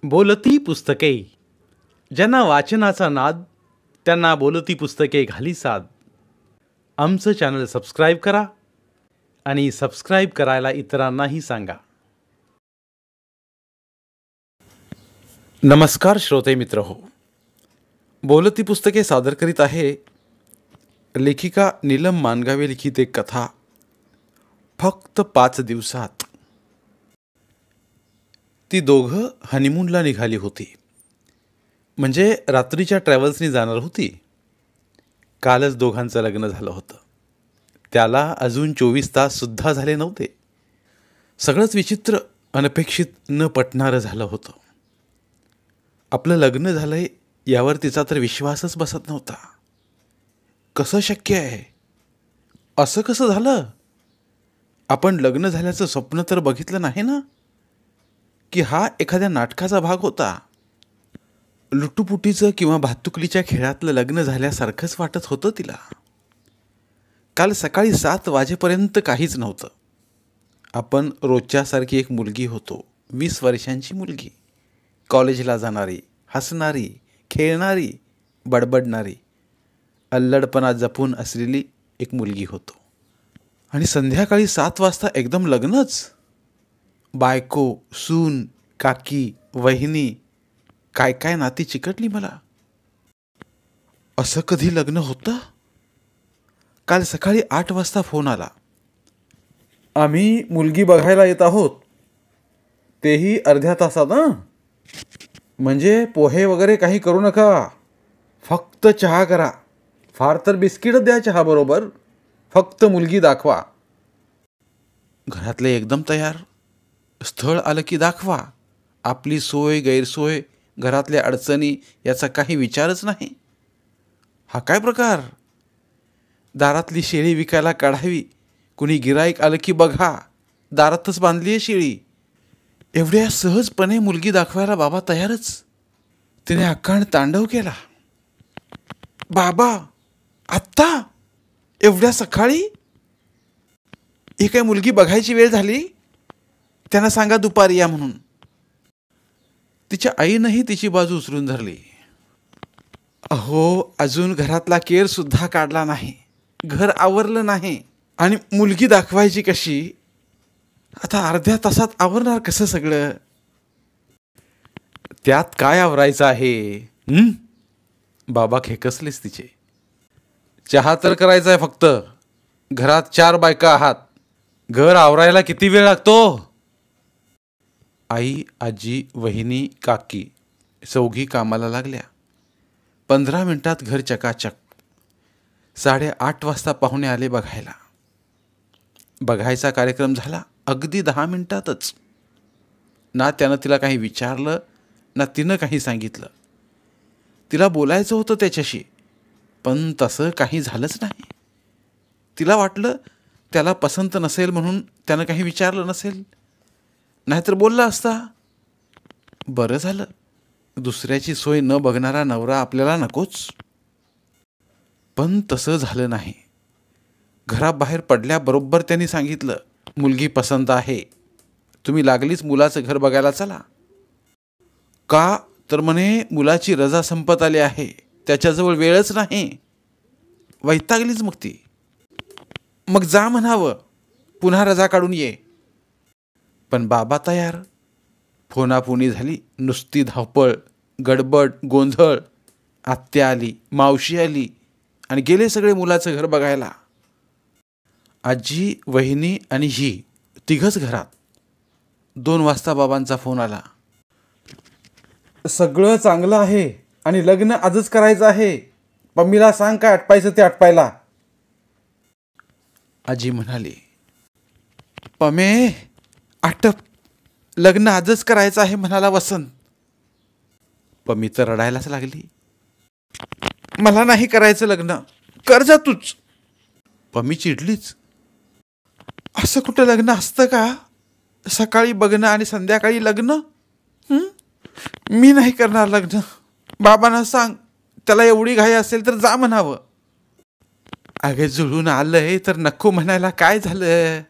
बोलती पुस्तके. ज्यांना वाचनाचा नाद त्यांना बोलती पुस्तके घाली साद. आमचं चॅनल सबस्क्राईब करा आणि सबस्क्राईब करायला इतरांनाही सांगा. नमस्कार श्रोते मित्र हो. बोलती पुस्तके सादर करीत आहे लेखिका नीलम मानगावे लिखित एक कथा, फक्त 5 दिवसात. ती दोघं हनीमूनला निघाली होती. म्हणजे रात्रीच्या ट्रॅव्हल्सनी जाणार होती. कालच दोघांचं लग्न झालं होतं. त्याला अजून 24 ताससुद्धा झाले नव्हते. सगळंच विचित्र, अनपेक्षित, न पटणारं झालं होतं. आपलं लग्न झालंय यावर तिचा तर विश्वासच बसत नव्हता. कसं शक्य आहे? असं कसं झालं? आपण लग्न झाल्याचं स्वप्न तर बघितलं नाही ना? की हा एखाद्या नाटकाचा भाग होता? लुटुपुटीचं किंवा भातुकलीच्या खेळातलं लग्न झाल्यासारखंच वाटत होतं तिला. काल सकाळी 7 वाजेपर्यंत काहीच नव्हतं. आपण रोजच्यासारखी एक मुलगी होतो. 20 वर्षांची मुलगी, कॉलेजला जाणारी, हसणारी, खेळणारी, बडबडणारी, अल्लडपणा जपून असलेली एक मुलगी होतो. आणि संध्याकाळी 7 वाजता एकदम लग्नच. बायको, सून, काकी, वहिनी, काय काय नाती चिकटली मला. असं कधी लग्न होतं? काल सकाळी 8 वाजता फोन आला. आम्ही मुलगी बघायला येत आहोत, तेही अर्ध्या तासात. म्हणजे पोहे वगैरे काही करू नका, फक्त चहा करा. फार तर बिस्किटच द्या चहा बरोबर, फक्त मुलगी दाखवा. घरातले एकदम तयार. स्थळ आलं की दाखवा. आपली सोय गैरसोय, घरातल्या अडचणी याचा काही विचारच नाही. हा काय प्रकार? दारातली शेळी विकायला काढावी, कुणी गिराईक आलं की बघा, दारातच बांधली आहे शेळी. एवढ्या सहजपणे मुलगी दाखवायला बाबा तयारच. तिने अक्काण तांडव केला. बाबा, आत्ता? एवढ्या सकाळी? ही काय मुलगी बघायची वेळ झाली? त्यांना सांगा दुपारी या म्हणून. तिच्या आईनंही तिची बाजू उचलून धरली. अहो, अजून घरातला केर सुद्धा काढला नाही, घर आवरलं नाही, आणि मुलगी दाखवायची कशी? आता अर्ध्या तासात आवरणार कसं सगळं? त्यात काय आवरायचं आहे? बाबा खेकसलेच तिचे. चहा तर करायचा आहे फक्त. घरात 4 बायका आहात, घर आवरायला किती वेळ लागतो? आई, आजी, वहिनी, काकी चौघी कामाला लागल्या. 15 मिनिटात घर चकाचक. 8:30 वाजता पाहुणे आले बघायला. बघायचा कार्यक्रम झाला अगदी 10 मिनिटातच. ना त्यानं तिला काही विचारलं, ना तिनं काही सांगितलं. तिला बोलायचं होतं त्याच्याशी, पण तसं काही झालंच नाही. तिला वाटलं त्याला पसंत नसेल म्हणून त्यानं काही विचारलं नसेल, नाहीतर बोलला असता. बरं झालं, दुसऱ्याची सोय न बघणारा नवरा आपल्याला नकोच. पण तसं झालं नाही. घराबाहेर पडल्याबरोबर त्यांनी सांगितलं, मुलगी पसंत आहे, तुम्ही लागलीच मुलाचं घर बघायला चला. का तर म्हणे मुलाची रजा संपत आली आहे, त्याच्याजवळ वेळच नाही. वैतागलीच मग ती. मग जा म्हणावं, पुन्हा रजा काढून ये. पण बाबा तयार. फोनाफोनी झाली, नुसती धावपळ, गडबड, गोंधळ. आत्या आली, मावशी आली, आणि गेले सगळे मुलाचं घर बघायला. आजी, वहिनी आणि ही तिघच घरात. 2 वाजता बाबांचा फोन आला. सगळं चांगलं आहे आणि लग्न आजच करायचं आहे. पम्मीला सांग काय आटपायचं ते आटपायला. आजी म्हणाली, पमे आटप, लग्न आजच करायचं आहे म्हणाला वसंत. पम्मी तर रडायलाच लागली. मला नाही करायचं लग्न, कर जा तूच. पम्मी चिडलीच. असं कुठं लग्न असतं का? सकाळी बघणं आणि संध्याकाळी लग्न? मी नाही करणार लग्न. बाबांना सांग, त्याला एवढी घाई असेल तर जा म्हणावं. अगे जुळून आलंय तर नको म्हणायला काय झालं?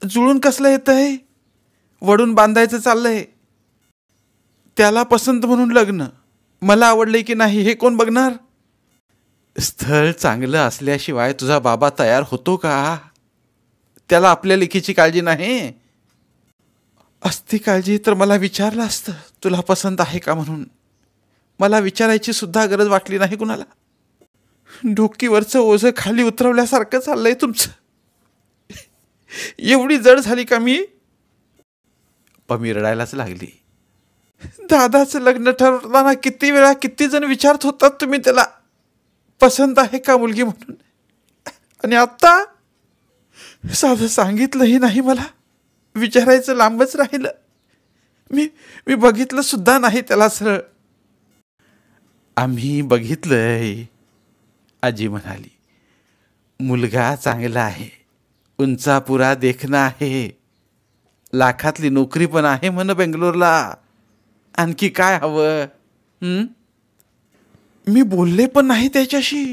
जुळून कसलं येतंय? वडून बांधायचं चाललंय. त्याला पसंत म्हणून लग्न, मला आवडले की नाही हे कोण बघणार? स्थळ चांगलं असल्याशिवाय तुझा बाबा तयार होतो का? त्याला आपल्या लेकीची काळजी नाही. असती काळजी तर मला विचारलं असतं तुला पसंत आहे का म्हणून. मला विचारायची सुद्धा गरज वाटली नाही कुणाला. डोकीवरचं ओझं खाली उतरवल्यासारखं चाललंय तुमचं. एवढी जड झाली का मी? पमी रडायलाच लागली. दादाचं लग्न ठरवताना किती वेळा किती जण विचारत होतात तुम्ही त्याला पसंत आहे का मुलगी म्हणून, आणि आत्ता साधं सांगितलंही नाही. मला विचारायचं लांबच राहिलं. मी बघितलं सुद्धा नाही त्याला सरळ. आम्ही बघितलंय, आजी म्हणाली. मुलगा चांगला आहे, उंचापुरा देखणं आहे, लाखातली नोकरी पण आहे म्हण बेंगलोरला. आणखी काय हवं? मी बोलले पण नाही त्याच्याशी.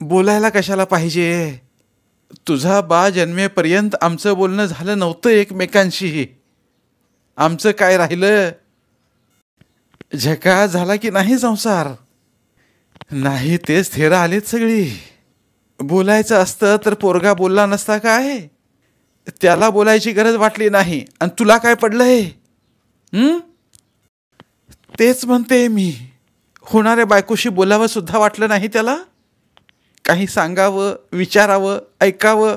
बोलायला कशाला पाहिजे? तुझा बा जन्मेपर्यंत आमचं बोलणं झालं नव्हतं एकमेकांशी. आमचं काय राहिलं? झका झाला की नाही संसार? नाही तेच थेरं आलेत सगळी. बोलायचं असतं तर पोरगा बोलला नसता काय? त्याला बोलायची गरज वाटली नाही, आणि तुला काय पडलंय? तेच म्हणते मी. होणाऱ्या बायकोशी बोलावं सुद्धा वाटलं नाही त्याला. काही सांगावं, विचारावं, ऐकावं,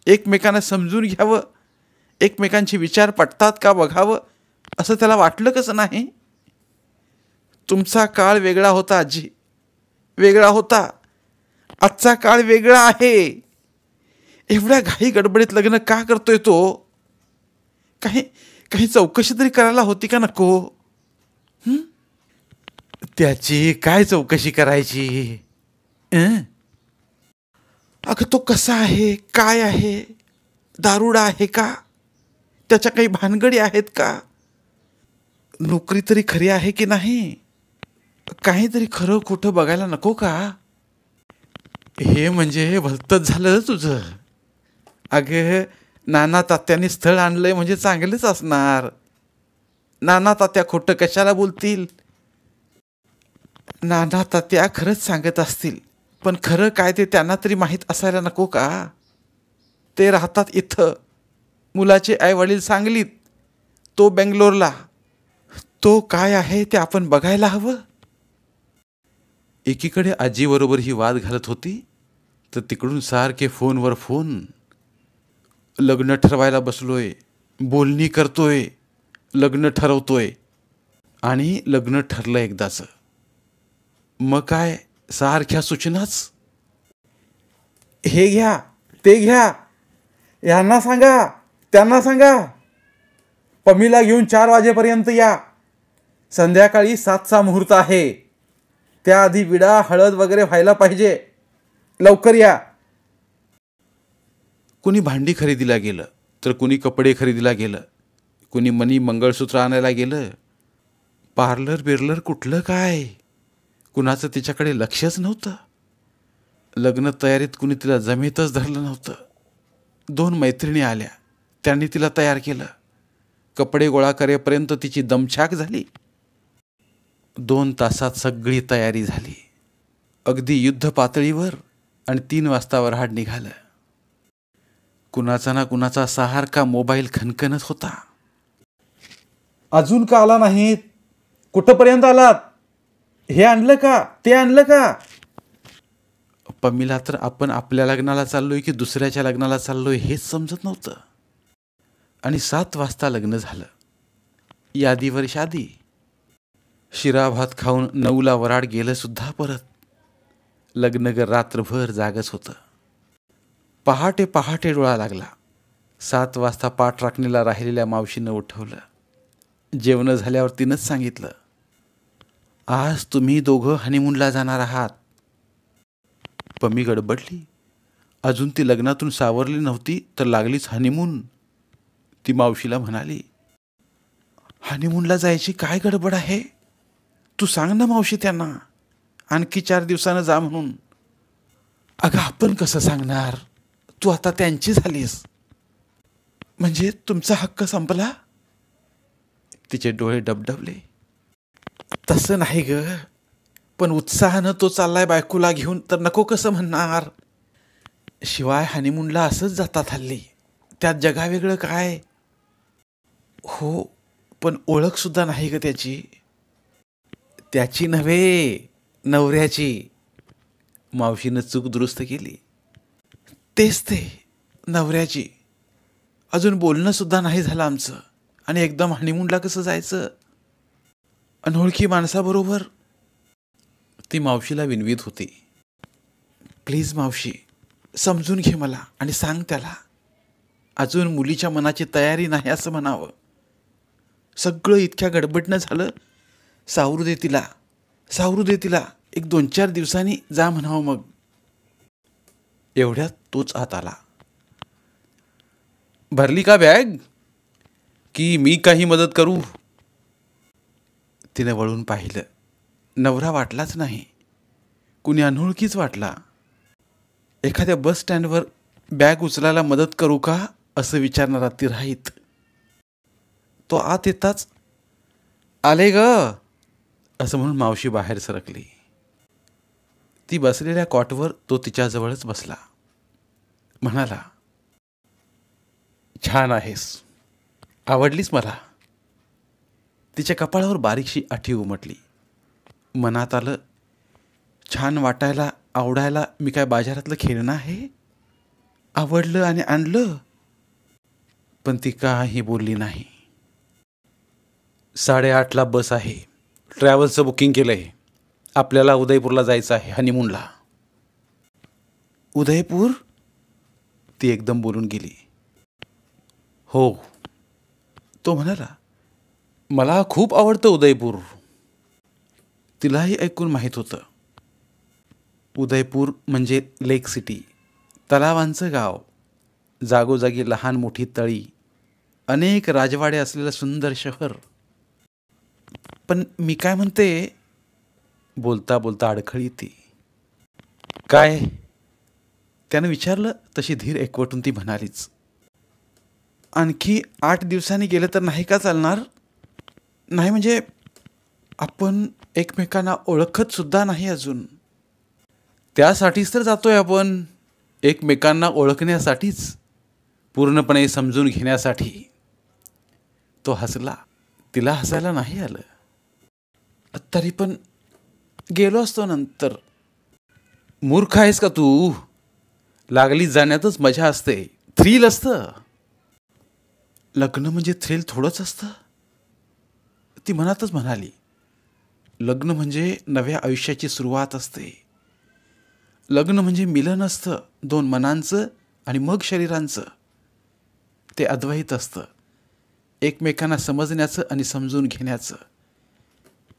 एकमेकांना समजून घ्यावं, एकमेकांचे विचार पटतात का बघावं, असं त्याला वाटलं कसं नाही? तुमचा काळ वेगळा होता आजी, वेगळा होता. आजचा काळ वेगळा आहे. एवढ्या घाई गडबडीत लग्न का करतोय तो? काही चौकशी तरी करायला होती का नको? त्याची काय चौकशी करायची? अगं तो कसा आहे, काय आहे, दारुडा आहे का, त्याच्या काही भानगडी आहेत का, नोकरी तरी खरी आहे की नाही, काहीतरी खरं खोटं बघायला नको का? हे म्हणजे भलतंच झालं तुझं. अगं नाना तात्यांनी स्थळ आणलंय म्हणजे चांगलंच असणार. नाना तात्या खोटं कशाला बोलतील? नाना तात्या खरंच सांगत असतील, पण खरं काय ते त्यांना तरी माहीत असायला नको का? ते राहतात इथं, मुलाचे आईवडील सांगलीत, तो बेंगलोरला. तो काय आहे ते आपण बघायला हवं. एकीकडे आजीबरोबर ही वाद घालत होती, तर तिकडून सारखे फोनवर फोन. लग्न ठरवायला बसलोय, बोलणी करतोय, लग्न ठरवतोय, आणि लग्न ठरलं एकदाचं. मग काय सारख्या सूचनाच. हे घ्या, ते घ्या, यांना सांगा, त्यांना सांगा, पमीला घेऊन 4 वाजेपर्यंत या, संध्याकाळी 7चा मुहूर्त आहे, त्याआधी विडा हळद वगैरे व्हायला पाहिजे, लवकर या. कुणी भांडी खरेदीला गेलं, तर कुणी कपडे खरेदीला गेलं, कुणी मणी मंगळसूत्र आणायला गेलं. पार्लर बिर्लर कुठलं काय, कुणाचं तिच्याकडे लक्षच नव्हतं. लग्न तयारीत कुणी तिला जमेतच धरलं नव्हतं. 2 मैत्रिणी आल्या, त्यांनी तिला तयार केलं. कपडे गोळा करेपर्यंत तिची दमछाक झाली. 2 तासात सगळी तयारी झाली, अगदी युद्ध पातळीवर, आणि 3 वाजता वऱ्हाड निघालं. कुणाचा ना कुणाचा सारखा मोबाईल खणखणत होता. अजून का आला नाहीत? कुठंपर्यंत आलात? हे आणलं का, ते आणलं का? पमीला तर आपण आपल्या लग्नाला चाललोय की दुसऱ्याच्या लग्नाला चाललोय हेच समजत नव्हतं. आणि 7 वाजता लग्न झालं. यादीवर शादी. शिरा भात खाऊन 9ला वराड गेलं सुद्धा परत. लग्नगर रात्रभर जागच होतं. पहाटे पहाटे डोळा लागला. 7 वाजता पाठ राखणीला राहिलेल्या मावशीनं उठवलं. जेवण झाल्यावर तिनंच सांगितलं, आज तुम्ही दोघं हनीमूनला जाणार आहात. पमी गडबडली. अजून ती लग्नातून सावरली नव्हती तर लागलीच हनीमून. ती मावशीला म्हणाली, हनीमूनला जायची काय गडबड आहे? तू सांग ना मावशी त्यांना, आणखी 4 दिवसानं जा म्हणून. अगं आपण कसं सांगणार? तू आता त्यांची झालीस म्हणजे तुमचा हक्क संपला? तिचे डोळे डबडबले. तसं नाही ग, पण उत्साहानं तो चाललाय बायकोला घेऊन तर नको कसं म्हणणार. शिवाय हनीमूनला असंच जातात हल्ली, त्यात जगावेगळं काय. हो, पण ओळख सुद्धा नाही ग त्याची. त्याची नव्हे, नवऱ्याची. मावशीनं चूक दुरुस्त केली. तेच ते, नवऱ्याची. अजून बोलणं सुद्धा नाही झालं आमचं, आणि एकदम हनीमूनला कसं जायचं अनोळखी माणसाबरोबर. ती मावशीला विनवीत होती. प्लीज मावशी, समजून घे मला आणि सांग त्याला, अजून मुलीच्या मनाची तयारी नाही असं म्हणावं. सगळं इतक्या गडबडनं झालं. सावरू दे तिला, सावरू दे तिला, एक 2-4 दिवसांनी जा म्हणावं मग. एवढ्यात तोच आत आला. भरली का बॅग, की मी काही मदत करू. तिने वळून पाहिलं. नवरा वाटलाच नाही, कुणी अनोळखीच वाटला. एखाद्या बस स्टँडवर बॅग उचलायला मदत करू का असं विचारणारा ती राहीत. तो आत येताच आले ग असं म्हणून मावशी बाहेर सरकली. ती बसलेल्या कॉटवर तो तिच्याजवळच बसला. म्हणाला, छान आहेस, आवडलीस मला. तिच्या कपाळावर बारीकशी आठी उमटली. मनात आलं, छान वाटायला आवडायला मी काय बाजारातलं खेळणं आहे. आवडलं आणि आणलं. पण ती काही बोलली नाही. 8:30ला बस आहे, ट्रॅव्हल्सचं बुकिंग केलंय, आपल्याला उदयपूरला जायचं आहे हनीमूनला. उदयपूर, ती एकदम बोलून गेली. हो, तो म्हणाला, मला खूप आवडतं उदयपूर. तिलाही ऐकून माहीत होतं. उदयपूर म्हणजे लेक सिटी, तलावांचं गाव, जागोजागी लहान मोठी तळी, अनेक राजवाडे असलेलं सुंदर शहर. पण मी काय म्हणते, बोलता बोलता अडखळी ती. काय, त्यानं विचारलं. तशी धीर एकवटून ती म्हणालीच, आणखी 8 दिवसांनी गेलं तर नाही का चालणार. नाही म्हणजे आपण एकमेकांना ओळखत सुद्धा नाही अजून. त्यासाठीच तर जातोय आपण, एकमेकांना ओळखण्यासाठीच, पूर्णपणे समजून घेण्यासाठी. तो हसला. तिला हसायला नाही आलं. तरी पण गेलो असतो नंतर. मूर्ख आहेस का तू, लागली जाण्यातच मजा असते, थ्रिल असतं. लग्न म्हणजे थ्रिल थोडंच असतं. ती मनातच म्हणाली, लग्न म्हणजे नव्या आयुष्याची सुरुवात असते. लग्न म्हणजे मिलन असतं 2 मनांचं आणि मग शरीरांचं. ते अद्वैत असतं, एकमेकांना समजण्याचं आणि समजून घेण्याचं.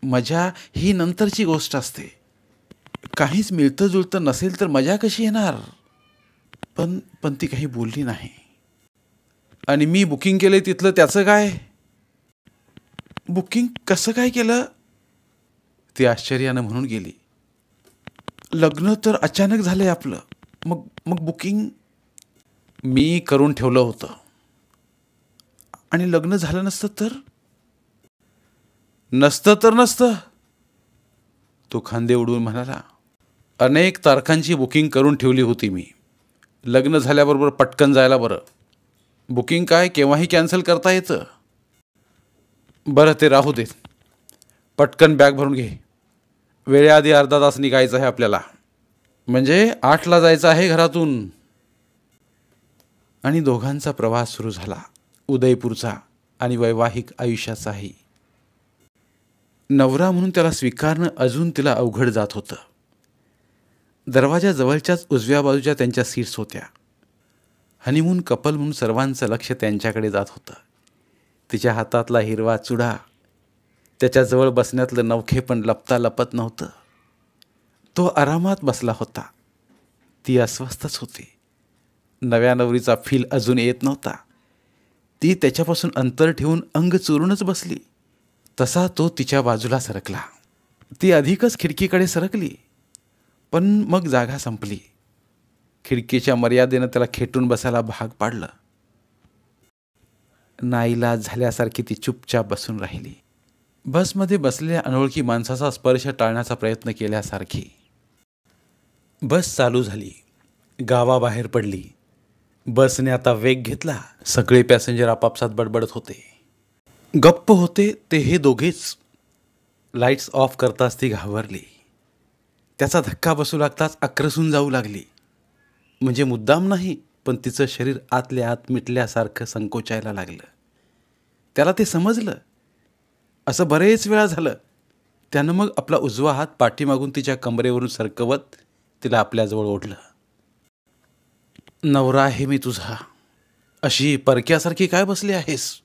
मजा ही नंतरची गोष्ट असते. काहीच मिळतं जुळतं नसेल तर मजा कशी येणार. पण ती काही बोलली नाही. आणि मी बुकिंग केलंय तिथलं, त्याचं काय. बुकिंग कसं काय केलं, ती आश्चर्यानं म्हणून गेली. लग्न तर अचानक झालंय आपलं, मग मग बुकिंग मी करून ठेवलं होतं. आणि लग्न झालं नसतं तर. नसतं तर नसतं, तो खांदे उडवून म्हणाला. अनेक तारखांची बुकिंग करून ठेवली होती मी. लग्न झाल्याबरोबर पटकन जायला बरं. बुकिंग काय केव्हाही कॅन्सल करता येतं. बरं ते राहू देत, पटकन बॅग भरून घे. वेळेआधी अर्धा तास निघायचं आहे आपल्याला, म्हणजे 8ला जायचं आहे घरातून. आणि दोघांचा प्रवास सुरू झाला, उदयपूरचा आणि वैवाहिक आयुष्याचाही. नवरा म्हणून त्याला स्वीकारणं अजून तिला अवघड जात होतं. दरवाजाजवळच्याच उजव्या बाजूच्या त्यांच्या सीट्स होत्या. हनीमून कपल म्हणून सर्वांचं लक्ष त्यांच्याकडे जात होतं. तिच्या हातातला हिरवा चुडा, त्याच्याजवळ बसण्यातलं नवखेपण लपता लपत नव्हतं. तो आरामात बसला होता. ती अस्वस्थच होती. नव्या नवरीचा फील अजून येत नव्हता. ती त्याच्यापासून अंतर ठेवून अंग चोरूनच बसली. तसा तो तिच्या बाजूला सरकला. ती अधिकच खिडकीकडे सरकली, पण मग जागा संपली. खिडकीच्या मर्यादेनं त्याला खेटून बसायला भाग पाडलं. नाईलाज झाल्यासारखी ती चुपचाप बसून राहिली. बसमध्ये बसलेल्या अनोळखी माणसाचा स्पर्श टाळण्याचा प्रयत्न केल्यासारखी. बस चालू झाली. गावाबाहेर पडली. बसने आता वेग घेतला. सगळे पॅसेंजर आपापसात बडबडत होते. गप्प होते ते हे दोघेच. लाईट्स ऑफ करताच ती घाबरली. त्याचा धक्का बसू लागताच आक्रसून जाऊ लागली. म्हणजे मुद्दाम नाही, पण तिचं शरीर आतल्या आत मिटल्यासारखं संकोचायला लागलं. त्याला ते समजलं. असं बरेच वेळा झालं. त्यानं मग आपला उजवा हात पाठीमागून तिच्या कमरेवरून सरकवत तिला आपल्याजवळ ओढलं. नवरा आहे मी तुझा, अशी परक्यासारखी काय बसली आहेस?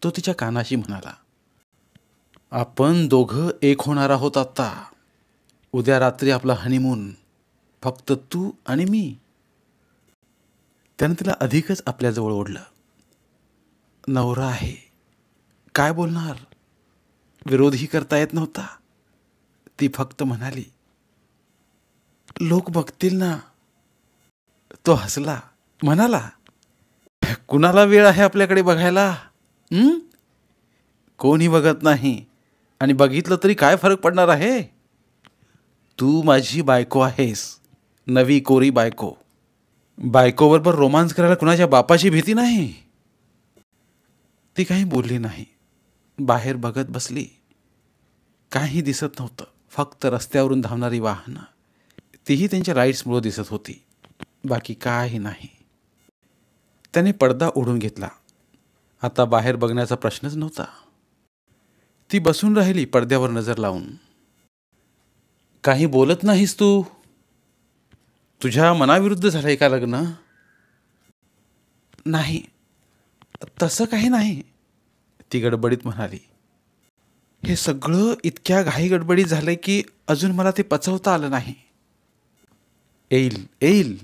तो तिच्या कानाशी म्हणाला. आपण दोघं एक होणार आहोत आता. उद्या रात्री आपला हनीमून, फक्त तू आणि मी. त्यानं तिला अधिकच आपल्याजवळ ओढलं. नवरा आहे, काय बोलणार? विरोधही करता येत नव्हता. ती फक्त म्हणाली, लोक बघतील ना. तो हसला, म्हणाला, कुणाला वेळ आहे आपल्याकडे बघायला? कोणी बघत नाही, आणि बघितलं तरी काय फरक पडणार आहे? तू माझी बायको आहेस, नवी कोरी बायको. बायकोबरोबर रोमांस करायला कुणाच्या बापाची भीती नाही. ती काही बोलली नाही. बाहेर बघत बसली. काही दिसत नव्हतं, फक्त रस्त्यावरून धावणारी वाहनं. तीही त्यांच्या लाईट्समुळे दिसत होती, बाकी काही नाही. त्याने पडदा ओढून घेतला. आता बाहेर बघण्याचा प्रश्नच नव्हता. ती बसून राहिली पडद्यावर नजर लावून. काही बोलत नाहीस तू? तुझ्या मनाविरुद्ध झालंय का लग्न? नाही, तसं काही नाही, ती गडबडीत म्हणाली. हे सगळं इतक्या घाई गडबडीत झालंय की अजून मला ते पचवता आलं नाही. येईल येईल,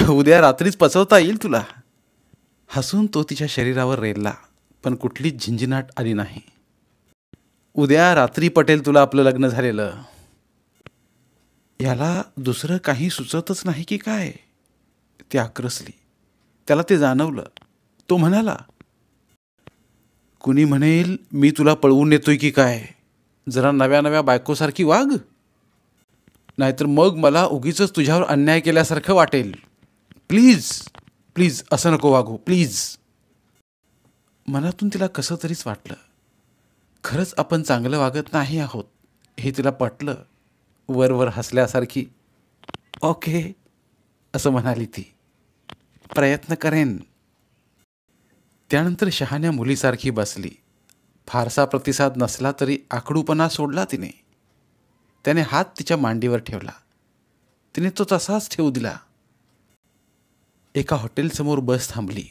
उद्या रात्रीच पचवता येईल तुला. हसून तो तिच्या शरीरावर रेलला, पण कुठलीच झिंझिनाट आली नाही. उद्या रात्री पटेल तुला आपलं लग्न झालेलं. याला दुसरं काही सुचतच नाही की काय? ती आक्रसली. त्याला ते जाणवलं. तो म्हणाला, कुणी म्हणेल मी तुला पळवून नेतोय की काय? जरा नव्या नव्या बायकोसारखी वाग, नाहीतर मग मला उगीच तुझ्यावर अन्याय केल्यासारखं वाटेल. प्लीज प्लीज असं नको वागू, प्लीज. मनातून तिला कसं तरीच वाटलं. खरंच आपण चांगलं वागत नाही आहोत हे तिला पटलं. वर हसल्यासारखी ओके असं म्हणाली ती. प्रयत्न करेन. त्यानंतर शहाण्या मुलीसारखी बसली. फारसा प्रतिसाद नसला तरी आखडूपणा सोडला तिने. त्याने हात तिच्या मांडीवर ठेवला. तिने तो तसाच ठेवू दिला. एका हॉटेलसमोर बस थांबली.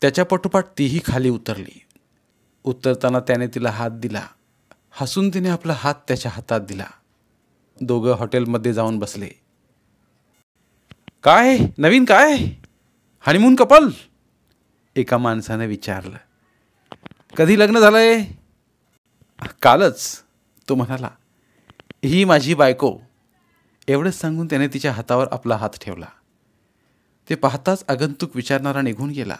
त्याच्या पाठोपाठ तीही खाली उतरली. उतरताना त्याने तिला हात दिला. हसून तिने आपला हात त्याच्या हातात दिला. दोघं हॉटेलमध्ये जाऊन बसले. काय नवीन काय? Honeymoon couple? एका माणसाने विचारलं. कधी लग्न झालंय? कालच, तो म्हणाला. ही माझी बायको. एवढंच सांगून त्याने तिच्या हातावर आपला हात ठेवला. ते पाहताच आगंतुक विचारणारा निघून गेला.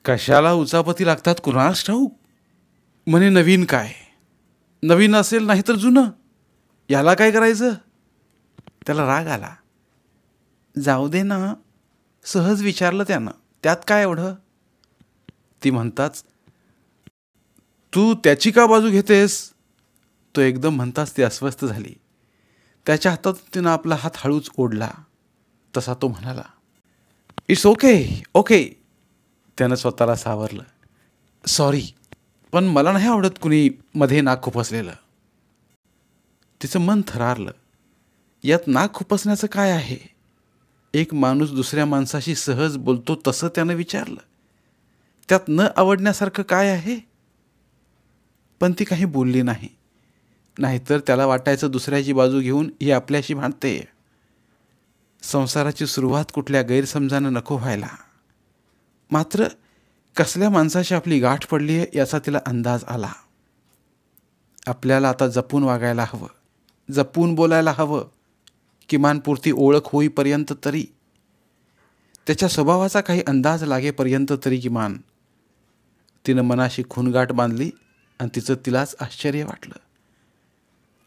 कशाला उचापती लागतात कुणास ठाऊक? म्हणे नवीन काय? नवीन असेल नाही तर जुनं, याला काय करायचं? त्याला राग आला. जाऊ दे ना, सहज विचारलं त्यानं, त्यात काय एवढं? ती म्हणताच, तू त्याची का बाजू घेतेस? तो एकदम म्हणताच ती अस्वस्थ झाली. त्याच्या हातात तिनं आपला हात हळूच ओढला. तसा तो म्हणाला, इट्स ओके ओके. त्यानं स्वतःला सावरलं. सॉरी, पण मला नाही आवडत कुणी मध्ये नाक खुपसलेलं. तिचं मन थरारलं. यात नाक खुपसण्याचं काय आहे? एक माणूस दुसऱ्या माणसाशी सहज बोलतो तसं त्यानं विचारलं. त्यात न आवडण्यासारखं काय आहे? पण ती काही बोलली नाही. नाहीतर त्याला वाटायचं दुसऱ्याची बाजू घेऊन ही आपल्याशी भांडते. संसाराची सुरुवात कुठल्या गैरसमजानं नको व्हायला. मात्र कसल्या माणसाशी आपली गाठ पडली आहे याचा तिला अंदाज आला. आपल्याला आता जपून वागायला हवं, जपून बोलायला हवं, किमान पुरती ओळख होईपर्यंत तरी. त्याच्या स्वभावाचा काही अंदाज लागेपर्यंत तरी किमान तिनं मनाशी खूनगाठ बांधली आणि तिचं तिलाच आश्चर्य वाटलं.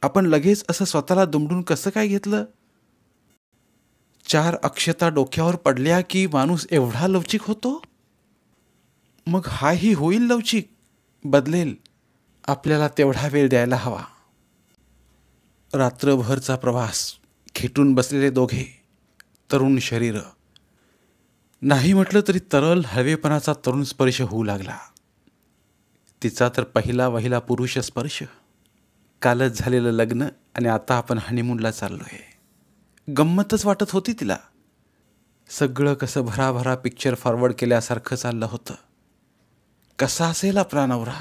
आपण लगेच असं स्वतःला दुमडून कसं काय घेतलं? 4 अक्षता डोक्यावर पडल्या की माणूस एवढा लवचिक होतो? मग हाही होईल लवचिक, बदलेल. आपल्याला तेवढा वेळ द्यायला हवा. रात्रभरचा प्रवास, खेटून बसलेले दोघे, तरुण शरीर, नाही म्हटलं तरी तरल हळवेपणाचा तरुण स्पर्श होऊ लागला. तिचा तर पहिला वहिला पुरुष स्पर्श. कालच झालेलं लग्न आणि आता आपण हनीमूनला चाललोय. गंमतच वाटत होती तिला. सगळं कसं भराभरा पिक्चर फॉरवर्ड केल्यासारखं चाललं होतं. कसा असेल आपला नवरा?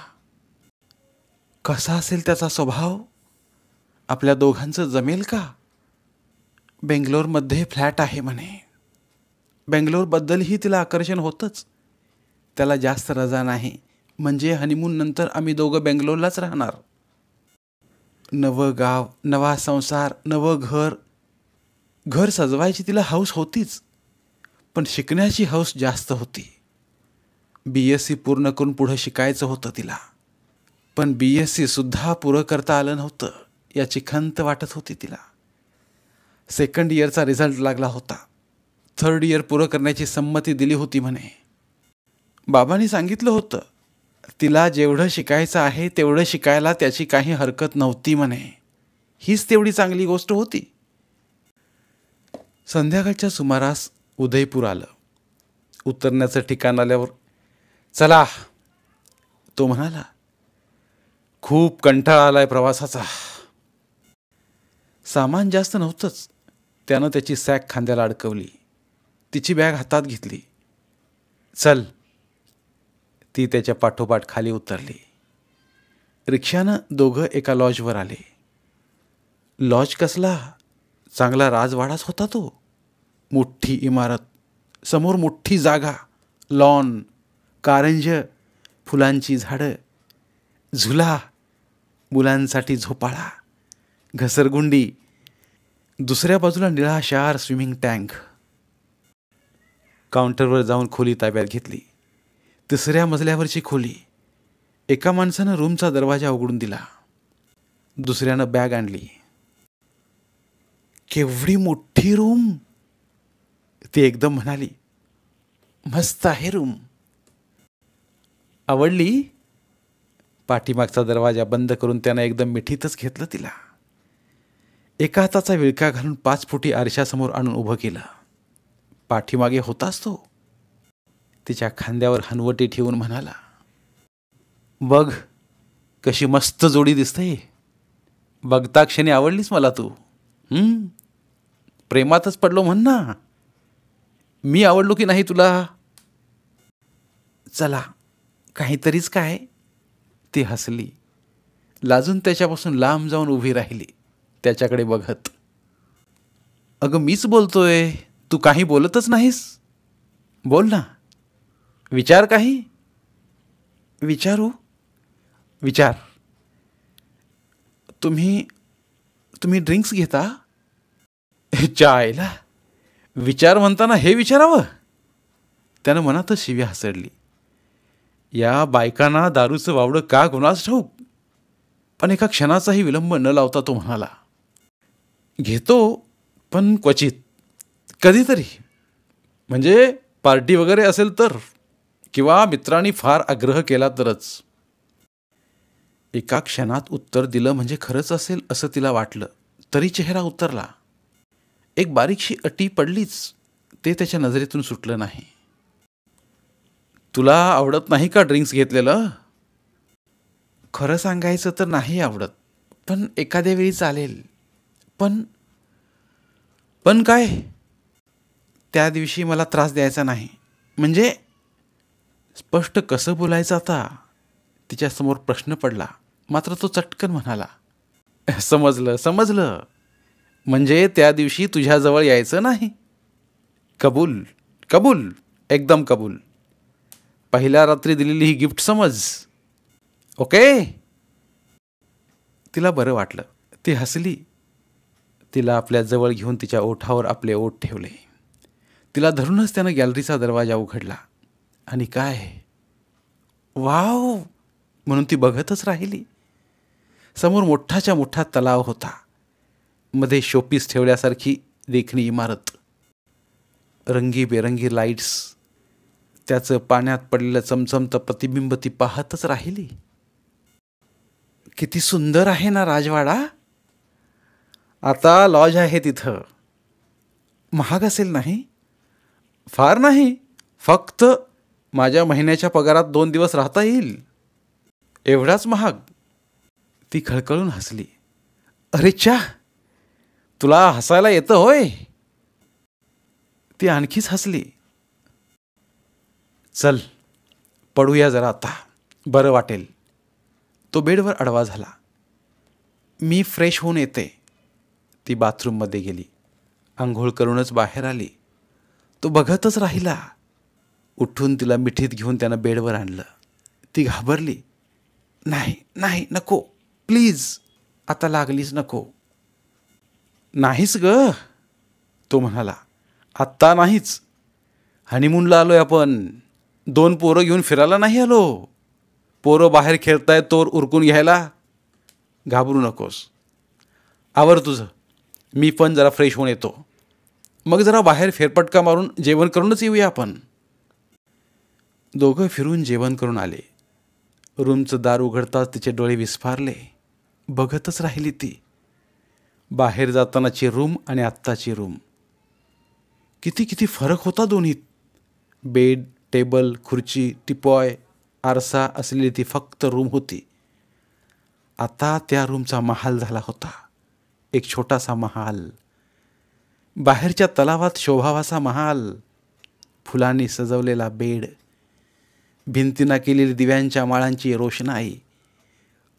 कसा असेल त्याचा स्वभाव? आपल्या दोघांचं जमेल का? बेंगलोरमध्ये फ्लॅट आहे म्हणे. बेंगलोरबद्दलही तिला आकर्षण होतंच. त्याला जास्त रजा नाही, म्हणजे हनीमून नंतर आम्ही दोघं बेंगलोरलाच राहणार. नवं गाव, नवा संसार, नवं घर. घर सजवायची तिला हौस होतीच, पण शिकण्याची हौस जास्त होती. BSc पूर्ण करून पुढं शिकायचं होतं तिला, पण BSc सुद्धा पुरं करता आलं नव्हतं याची खंत वाटत होती तिला. 2nd इयरचा रिझल्ट लागला होता. 3rd इयर पुरं करण्याची संमती दिली होती म्हणे. बाबांनी सांगितलं होतं तिला जेवढं शिकायचं आहे तेवढं शिकायला त्याची काही हरकत नव्हती म्हणे. हीच तेवढी चांगली गोष्ट होती. संध्याकाळच्या सुमारास उदयपूर आलं. उतरण्याचं ठिकाण आल्यावर, चला, तो म्हणाला. खूप कंटाळा आलाय प्रवासाचा. सामान जास्त नव्हतंच. त्यानं त्याची सॅक खांद्याला अडकवली. तिची बॅग हातात घेतली. चल. ती त्याच्या पाठोपाठ खाली उतरली. रिक्षानं दोघं एका लॉजवर आले. लॉज कसला? चांगला राजवाडाच होता तो. मोठी इमारत, समोर मोठी जागा, लॉन, कारंज, फुलांची झाडं, झुला, मुलांसाठी झोपाळा, घसरगुंडी, दुसऱ्या बाजूला निळाशार स्विमिंग टँक. काउंटरवर जाऊन खोली ताब्यात घेतली. 3ऱ्या मजल्यावरची खोली. एका माणसानं रूमचा दरवाजा उघडून दिला. दुसऱ्यानं बॅग आणली. केवढी मोठी रूम! ती एकदम म्हणाली, मस्त आहे रूम. आवडली? पाठीमागचा दरवाजा बंद करून त्यानं एकदम मिठीतच घेतलं तिला. एका हाताचा विळका घालून 5 फुटी आरशासमोर आणून उभं केलं. पाठीमागे होताच तो. तिच्या खांद्यावर हनवटी ठेवून म्हणाला, बघ कशी मस्त जोडी दिसते. बघता क्षणी आवडलीस मला तू. प्रेमातच पडलो म्हण ना. मी आवडलो की नाही तुला? चला, काहीतरीच काय. ती हसली. लाजून त्याच्यापासून लांब जाऊन उभी राहिली, त्याच्याकडे बघत. अगं मीच बोलतोय, तू काही बोलतच नाहीस. बोल ना. विचार काही. विचारू? विचार. तुम्ही ड्रिंक्स घेता? चायला विचार म्हणताना हे विचारावं? त्यानं मनातच शिवी हसडली. या बायकांना दारूचं वावडं का गुणाच ठाऊक. पण एका क्षणाचाही विलंब न लावता तो म्हणाला, घेतो, पण क्वचित, कधीतरी. म्हणजे पार्टी वगैरे असेल तर, किंवा मित्रांनी फार आग्रह केला तरच. एका क्षणात उत्तर दिलं म्हणजे खरंच असेल असं तिला वाटलं, तरी चेहरा उतरला. एक बारीकशी अटी पडलीच, ते त्याच्या नजरेतून सुटलं नाही. तुला आवडत नाही का ड्रिंक्स घेतलेलं? खरं सांगायचं तर नाही आवडत, पण एखाद्या वेळी चालेल. पण काय? त्या दिवशी मला त्रास द्यायचा नाही. म्हणजे स्पष्ट कसं बोलायचं आता? तिच्यासमोर प्रश्न पडला. मात्र तो चटकन म्हणाला, समजलं. म्हणजे त्या दिवशी तुझ्याजवळ यायचं नाही. कबूल, एकदम कबूल. पहिल्या रात्री दिलेली ही गिफ्ट समज. ओके? तिला बरं वाटलं. ती हसली. तिला आपल्या जवळ घेऊन तिच्या ओठावर आपले ओठ ठेवले. तिला धरूनच त्यानं गॅलरीचा दरवाजा उघडला आणि काय वाव म्हणून ती बघतच राहिली. समोर मोठाच्या मोठा तलाव होता. मध्ये शोपीस ठेवल्यासारखी देखणी इमारत, रंगीबेरंगी लाईट्स, त्याचं पाण्यात पडलेलं चमचमतं प्रतिबिंब ती पाहतच राहिली. किती सुंदर आहे ना राजवाडा. आता लॉज आहे तिथं. महाग असेल नाही? फार नाही, फक्त माझ्या महिन्याच्या पगारात 2 दिवस राहता येईल. एवढाच महाग? ती खळखळून हसली. अरे च्या, तुला हसायला येतं होय? ती आणखीच हसली. चल पडूया जरा आता, बरं वाटेल. तो बेडवर आडवा झाला. मी फ्रेश होऊन येते. ती बाथरूममध्ये गेली. आंघोळ करूनच बाहेर आली. तो बघतच राहिला. उठून तिला मिठीत घेऊन त्यानं बेडवर आणलं. ती घाबरली. नाही नाही, नको प्लीज, आता लागलीच नको. नाहीच ग, तो म्हणाला. आत्ता नाहीच. हनीमूनला आलोय आपण. 2 पोरं घेऊन फिरायला नाही आलो. पोरं बाहेर खेळतायत तोवर उरकून घ्यायला. घाबरू नकोस. आवर तुझं. मी पण जरा फ्रेश होऊन येतो. मग जरा बाहेर फेरपटका मारून जेवण करूनच येऊया आपण. दोघं फिरून जेवण करून आले. रूमचं दार उघडताच तिचे डोळे विस्फारले. बघतच राहिली ती. बाहेर जातानाची रूम आणि आत्ताची रूम, किती किती फरक होता दोन्हीत. बेड, टेबल, खुर्ची, टिपॉय, आरसा असलेली ती फक्त रूम होती. आता त्या रूमचा महाल झाला होता. एक छोटासा महाल. बाहेरच्या तलावात शोभावासा महाल. फुलांनी सजवलेला बेड, भिंतींना केलेली दिव्यांच्या माळांची रोषणाई,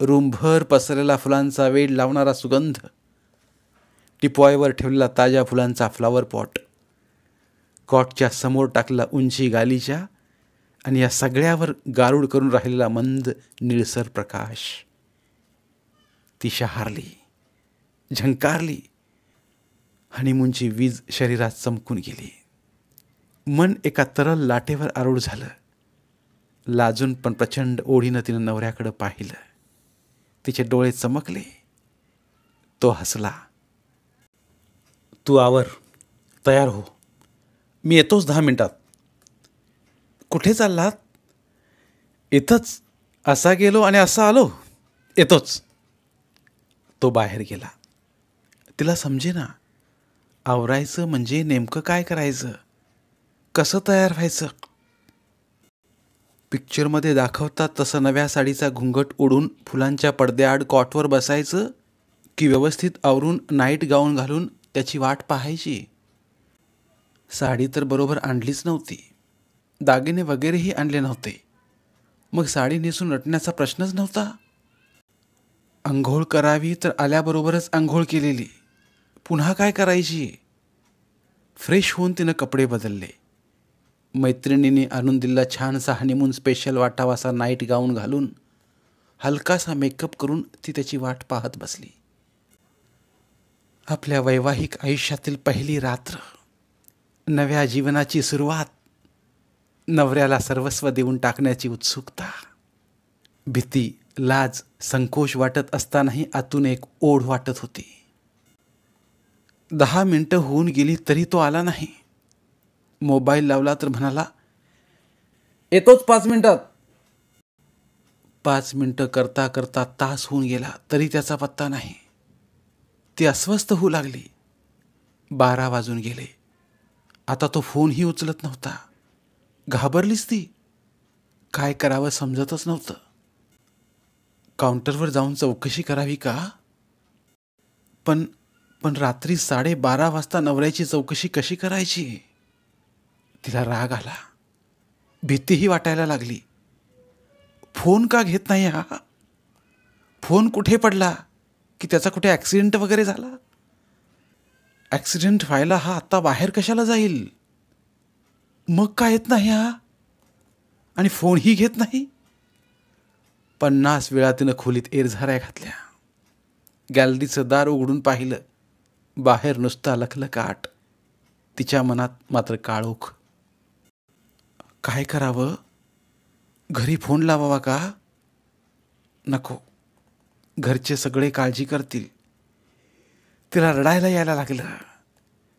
रूमभर पसरलेला फुलांचा वेड लावणारा सुगंध, टिपॉयवर ठेवलेला ताज्या फुलांचा फ्लॉवर पॉट, कॉटच्या समोर टाकलेला उंची गालीच्या, आणि या सगळ्यावर गारूड करून राहिलेला मंद निळसर प्रकाश. ती शहारली, झंकारली. हनीमूनची वीज शरीरात चमकून गेली. मन एका तरल लाटेवर आरूढ झालं. लाजून पण प्रचंड ओढीनं तिनं नवऱ्याकडं पाहिलं. तिचे डोळे चमकले. तो हसला. तू आवर, तयार हो. मी येतोच 10 मिनिटात. कुठे चाललात? इथंच. असा गेलो आणि असा आलो. येतोच. तो बाहेर गेला. तिला समजेना. आवरायचं म्हणजे नेमकं काय करायचं, कसं तयार व्हायचं. पिक्चरमध्ये दाखवतात तसं नव्या साडीचा घुंगट ओढून फुलांच्या पडद्याआड कॉटवर बसायचं, की व्यवस्थित आवरून नाईट गाऊन घालून त्याची वाट पाहायची. साडी तर बरोबर आणलीच नव्हती. दागिने वगैरेही आणले नव्हते. मग साडी नेसून नटण्याचा प्रश्नच नव्हता. अंघोळ करावी तर आल्याबरोबरच अंघोळ केलेली. पुन्हा काय करायची? फ्रेश होऊन तिनं कपडे बदलले. मैत्रिणींनी आणून दिलेला छानसा हनीमून स्पेशल वाटावासा नाईट गाऊन घालून हलकासा मेकअप करून ती त्याची वाट पाहत बसली. आपल्या वैवाहिक आयुष्यातील पहिली रात्र, नव्या जीवनाची सुरुवात, नवऱ्याला सर्वस्व देऊन टाकण्याची उत्सुकता, भीती, लाज, संकोच वाटत असतानाही आतून एक ओढ वाटत होती. 10 मिनिटं होऊन गेली तरी तो आला नाही. मोबाईल लावला तर म्हणाला, येतोच 5 मिनिटात. 5 मिनिटं करता करता तास होऊन गेला तरी त्याचा पत्ता नाही. ती अस्वस्थ होऊ लागली. 12 वाजून गेले. आता तो फोनही उचलत नव्हता. घाबरलीच ती. काय करावं समजतच नव्हतं. काउंटरवर जाऊन चौकशी करावी का? पण रात्री 12:30 वाजता नवऱ्याची चौकशी कशी करायची? तिला राग आला. भीतीही वाटायला लागली. फोन का घेत नाही हा? फोन कुठे पडला? की त्याचा कुठे ॲक्सिडेंट वगैरे झाला? ॲक्सिडेंट व्हायला हा आत्ता बाहेर कशाला जाईल? मग का येत नाही हा? आणि फोनही घेत नाही. 50 वेळा तिनं खोलीत एरझाऱ्या घातल्या. गॅलरीचं दार उघडून पाहिलं. बाहेर नुसता लखलखाट. तिच्या मनात मात्र काळोख. काय करावं? घरी फोन लावावा का? नको, घरचे सगळे काळजी करतील. तिला रडायला यायला लागलं.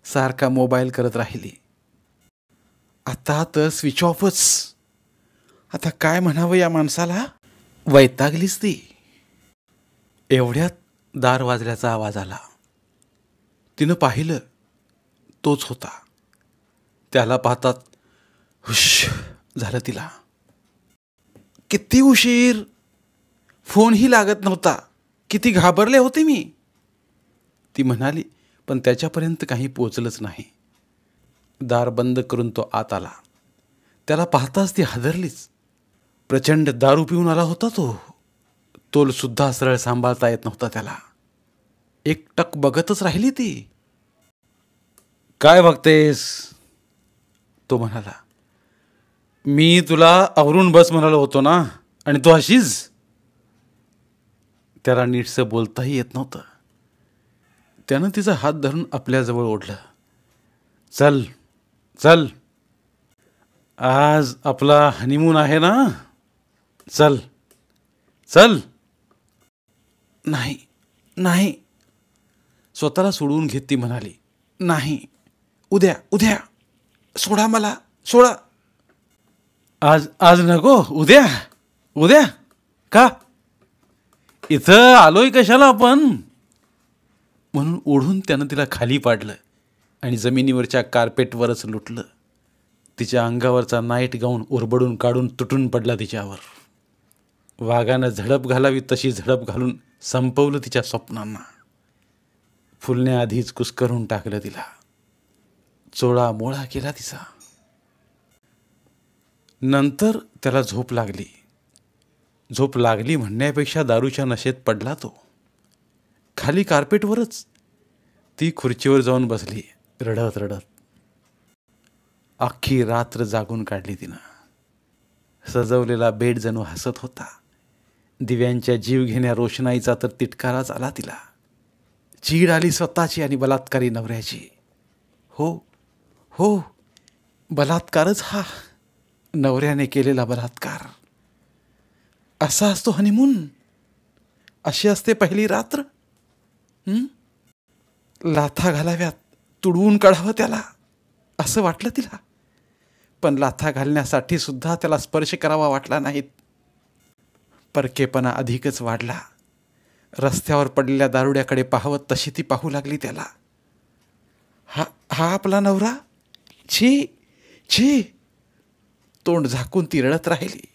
सारखा मोबाईल करत राहिली. आता तर स्विच ऑफच. आता काय म्हणावं या माणसाला? वैतागलीच ती. एवढ्यात दार वाजल्याचा आवाज आला. तिनं पाहिलं, तोच होता. त्याला पाहतात हुश झालं तिला. किती उशीर! फोनही लागत नव्हता. किती घाबरले होते मी, ती म्हणाली. पण त्याच्यापर्यंत काही पोचलंच नाही. दार बंद करून तो आत आला. त्याला पाहताच ती हादरलीच. प्रचंड दारू पिऊन आला होता तो. तोलसुद्धा सरळ सांभाळता येत नव्हता त्याला. एकटक बघतच राहिली ती. काय बघतेस? तो म्हणाला. मी तुला आवरून बस म्हणालो होतो ना, आणि तू अशीच. त्याला नीटसं बोलताही येत नव्हतं. त्यानं तिचा हात धरून आपल्याजवळ ओढलं. चल चल, आज आपला हनीमून आहे ना. चल चल. नाही नाही, स्वतःला सोडवून घेत ती म्हणाली. नाही, उद्या उद्या, सोडा मला, सोडा. आज आज नको, उद्या उद्या. का? इथं आलोय कशाला आपण? म्हणून ओढून त्यानं तिला खाली पाडलं आणि जमिनीवरच्या कार्पेटवरच लुटलं. तिच्या अंगावरचा नाईट गाऊन उरबडून काढून तुटून पडला तिच्यावर. वाघानं झडप घालावी तशी झडप घालून संपवलं तिच्या स्वप्नांना. फुलण्याआधीच कुस्करून टाकलं तिला. चोळा मोळा केला तिचा. नंतर त्याला झोप लागली. झोप लागली म्हणण्यापेक्षा दारूच्या नशेत पडला तो. खाली कार्पेटवरच ती खुर्चीवर जाऊन बसली रडत रडत. अख्खी रात्र जागून काढली तिनं. सजवलेला बेड जणू हसत होता. दिव्यांच्या जीवघेण्या रोषणाईचा तर तिटकाराच आला तिला. चीड आली स्वतःची आणि बलात्कारी नवऱ्याची. हो हो, बलात्कारच हा, नवऱ्याने केलेला बलात्कार. असा असतो हनीमून? अशी असते पहिली रात्र? लाथा घालाव्यात, तुडवून काढावं त्याला, असं वाटलं तिला. पण लाथा घालण्यासाठी सुद्धा त्याला स्पर्श करावा वाटला नाहीत. परकेपणा अधिकच वाढला. रस्त्यावर पडलेल्या दारुड्याकडे पाहवत तशी ती पाहू लागली त्याला. हा आपला नवरा? छी छी. तोंड झाकून ती रडत राहिली.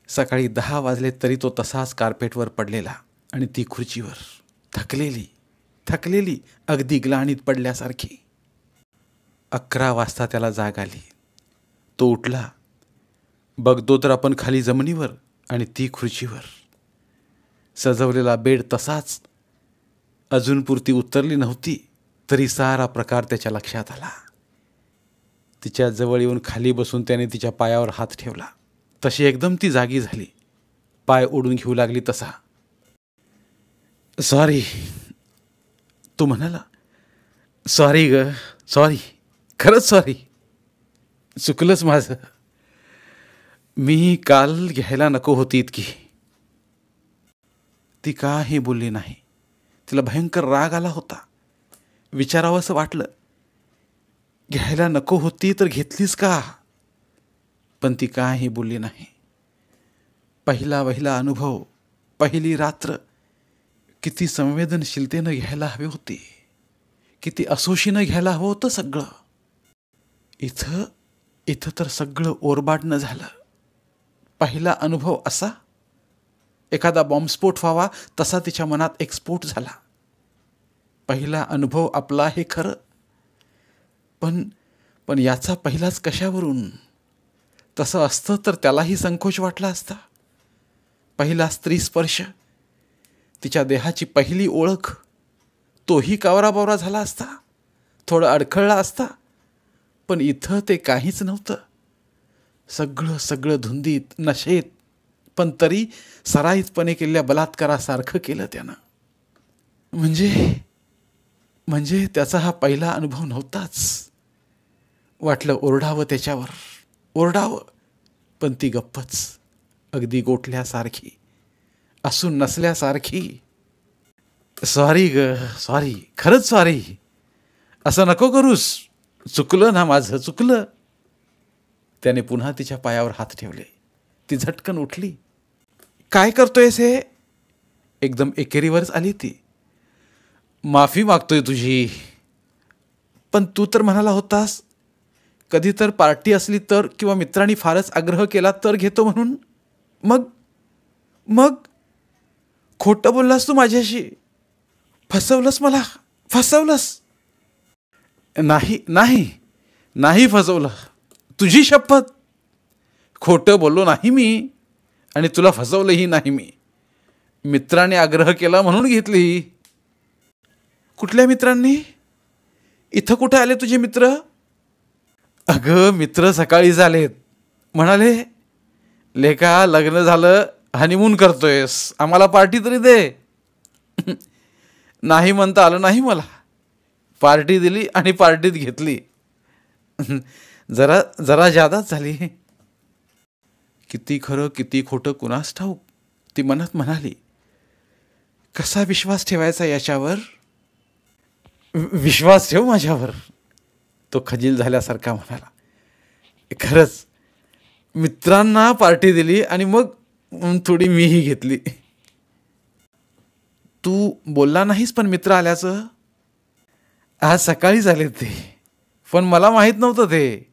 सकाळी 10 वाजले तरी तो तसाच कार्पेटवर पडलेला आणि ती खुर्चीवर, थकलेली थकलेली, अगदी ग्लानीत पडल्यासारखी. 11 वाजता त्याला जाग आली. तो उठला. बघतो तर आपण खाली जमिनीवर आणि ती खुर्चीवर. सजवलेला बेड तसाच. अजून पुरती उतरली नव्हती तरी सारा प्रकार त्याच्या लक्षात आला. तिच्या जवळ येऊन खाली बसून त्याने तिच्या पायावर हात ठेवला. तशी एकदम ती जागी झाली. पाय ओढून घेऊ लागली तसा. सॉरी, तो म्हणाला. सॉरी ग, सॉरी, खरंच सॉरी. चुकलंच माझं. मी काल घ्यायला नको होती इतकी. ती काही बोलली नाही. तिला भयंकर राग आला होता. विचारावं असं वाटलं, घ्यायला नको होती तर घेतलीस का? पण ती काही बोलली नाही. पहिला वहिला अनुभव, पहिली रात्र, किती संवेदनशीलतेनं घ्यायला हवी होती. किती असोशीनं घ्यायला हवं होतं सगळं. इथं तर सगळं ओरबाडणं झालं. पहिला अनुभव असा, एखादा बॉम्बस्फोट व्हावा तसा तिच्या मनात एक स्फोट झाला. पहिला अनुभव आपला हे खरं, पण याचा पहिलाच कशावरून? तसं असतं तर त्यालाही संकोच वाटला असता. पहिला स्त्री स्पर्श, तिच्या देहाची पहिली ओळख, तोही कावराबावरा झाला असता, थोडा अडखळला असता. पण इथं ते काहीच नव्हतं. सगळं धुंदीत, नशेत, पण तरी सराईतपणे केलेल्या बलात्कारासारखं केलं त्यानं. म्हणजे म्हणजे त्याचा हा पहिला अनुभव नव्हताच. वाटलं ओरडावं त्याच्यावर, ओरडावं, पण ती गप्पच, अगदी गोठल्यासारखी, असून नसल्यासारखी. सॉरी ग, सॉरी, खरंच सॉरी. असं नको करूस, चुकलं ना माझं, चुकलं. त्याने पुन्हा तिच्या पायावर हात ठेवले. ती झटकन उठली. काय करतोयस हे? एकदम एकेरीवरच आली ती. माफी मागतोय तुझी. पण तू तर म्हणाला होतास कधी तर पार्टी असली तर, किंवा मित्रांनी फारच आग्रह केला तर घेतो म्हणून. मग मग खोटं बोललास तू माझ्याशी. फसवलंस मला, फसवलंस. नाही नाही नाही फसवलं, तुझी शपथ. खोटं बोललो नाही मी, आणि तुला फसवलंही नाही मी. मित्राने आग्रह केला म्हणून घेतली. कुठल्या मित्रांनी? इथं कुठे आले तुझे मित्र? अगं मित्र सकाळी झालेत. म्हणाले, लेका लग्न झालं, हनीमून करतोयस, आम्हाला पार्टी तरी दे. नाही म्हणता आलं नाही मला. पार्टी दिली आणि पार्टीत घेतली. जरा जरा जादाच झाली. किती खरं किती खोटं कुणास ठाऊक, ती मनात म्हणाली. कसा विश्वास ठेवायचा याच्यावर? विश्वास ठेव माझ्यावर, तो खजील झाल्यासारखा म्हणाला. खरंच मित्रांना पार्टी दिली आणि मग थोडी मीही घेतली. तू बोलला नाहीस पण मित्र आल्याचं? आज सकाळी झाले ते, पण मला माहीत नव्हतं ते.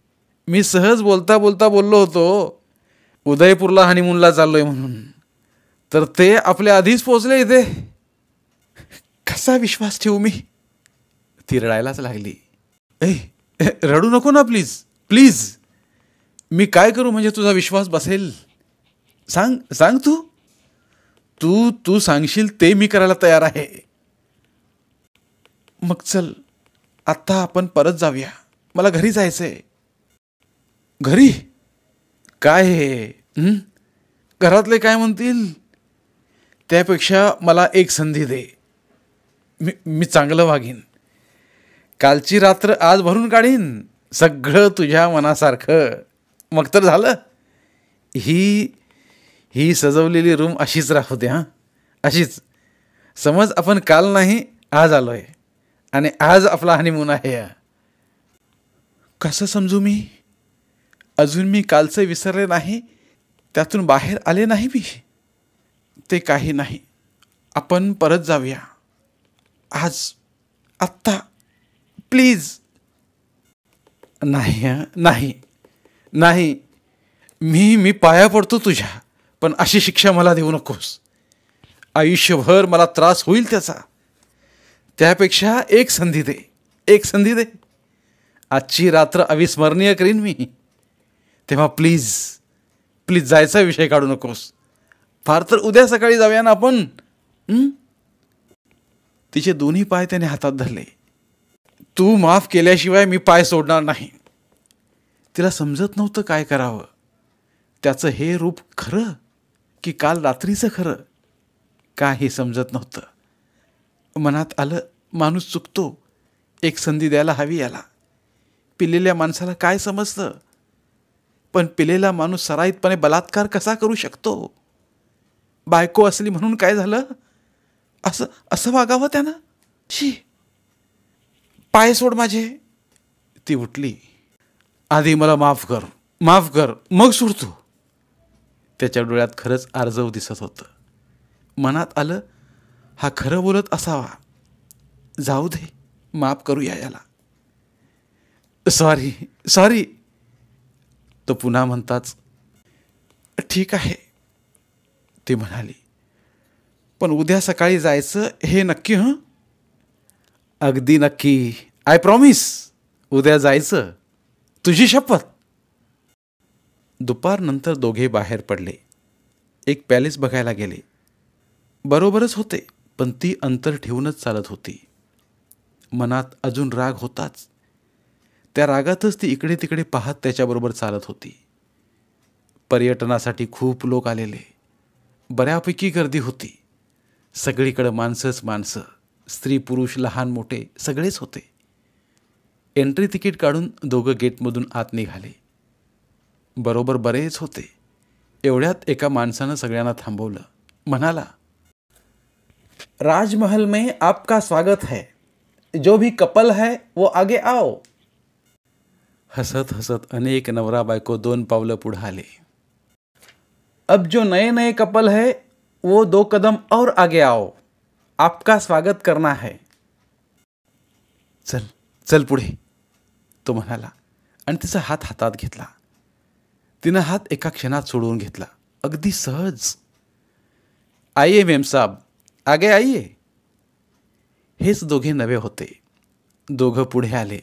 मी सहज बोलता बोलता बोललो होतो उदयपूरला हनीमूनला चाललोय म्हणून, तर ते आपल्या आधीच पोचले इथे. कसा विश्वास ठेवू मी? ती रडायलाच लागली. ए रडू नको ना प्लीज, प्लीज. मी काय करू म्हणजे तुझा विश्वास बसेल? सांग सांग. तू तू तू सांगशील ते मी करायला तयार आहे. मग चल आत्ता आपण परत जाऊया, मला घरी जायचंय. घरी? काय हे? घरातले काय म्हणतील? त्यापेक्षा मला एक संधी दे. मी चांगलं वागीन. कालची रात्र आज भरून काढीन, सगळं तुझ्या मनासारखं. मग तर झालं. ही सजवलेली रूम अशीच राहू दे. हां, अशीच. समज आपण काल नाही आज आलोय, आणि आज आपला हनीमून आहे. कसं समजू मी? अजून मी कालचं विसरले नाही, त्यातून बाहेर आले नाही मी. ते काही नाही, आपण परत जाऊया आज, आत्ता, प्लीज. नाही नाही नाही, मी पाया पडतो तुझ्या, पण अशी शिक्षा मला देऊ नकोस. आयुष्यभर मला त्रास होईल त्याचा. त्यापेक्षा एक संधी दे, एक संधी दे. आजची रात्र अविस्मरणीय करीन मी. तेव्हा प्लीज प्लीज जायचा विषय काढू नकोस. फार तर उद्या सकाळी जाऊया ना आपण. तिचे दोन्ही पाय त्याने हातात धरले. तू माफ केल्याशिवाय मी पाय सोडणार नाही. तिला समजत नव्हतं काय करावं. त्याचं हे रूप खरं की काल रात्रीचं खरं, काही समजत नव्हतं. मनात आलं, माणूस चुकतो, एक संधी द्यायला हवी याला. पिलेल्या माणसाला काय समजतं? पण पिलेला माणूस सराईतपणे बलात्कार कसा करू शकतो? बायको असली म्हणून काय झालं? असं असं वागावं त्यानं? शी, पाय सोड माझे. ती उठली. आधी मला माफ कर, माफ कर, मग सोडतो. त्याच्या डोळ्यात खरंच आर्जव दिसत होतं. मनात आलं, हा खरं बोलत असावा. जाऊ दे, माफ करूया याला. Sorry sorry. तो पुन्हा म्हणताच, ठीक आहे, ती म्हणाली. पण उद्या सकाळी जायचं हे नक्की? अगदी नक्की, आय प्रॉमिस. उद्या जायचं, तुझी शपथ. दुपारनंतर दोघे बाहेर पडले. एक पॅलेस बघायला गेले. बरोबरच होते, पण ती अंतर ठेवूनच चालत होती. मनात अजून राग होताच. त्या रागातच ती इकडे तिकडे पाहत त्याच्याबरोबर चालत होती. पर्यटनासाठी खूप लोक आलेले. बऱ्यापैकी गर्दी होती. सगळीकडे माणसंच माणसं, स्त्री पुरुष लहान मोठे सगळेच होते. एंट्री तिकीट काढून दोघं गेटमधून आत निघाले. बरोबर बरेच होते. एवढ्यात एका माणसानं सगळ्यांना थांबवलं. म्हणाला, राजमहल में आपका स्वागत है. जो भी कपल है वो आगे आओ. हसत हसत अनेक नवरा बायको 2 पावलं पुढे आले. अब जो नए नए कपल है वो 2 कदम और आगे आओ. आपका स्वागत करना है. चल चल पुढे, तो म्हणाला आणि तिचा हात हातात घेतला. तिनं हात एका क्षणात सोडवून घेतला, अगदी सहज. आइये मेम साहब, आगे आइये. हेच दोघे नवे होते. दोघं पुढे आले.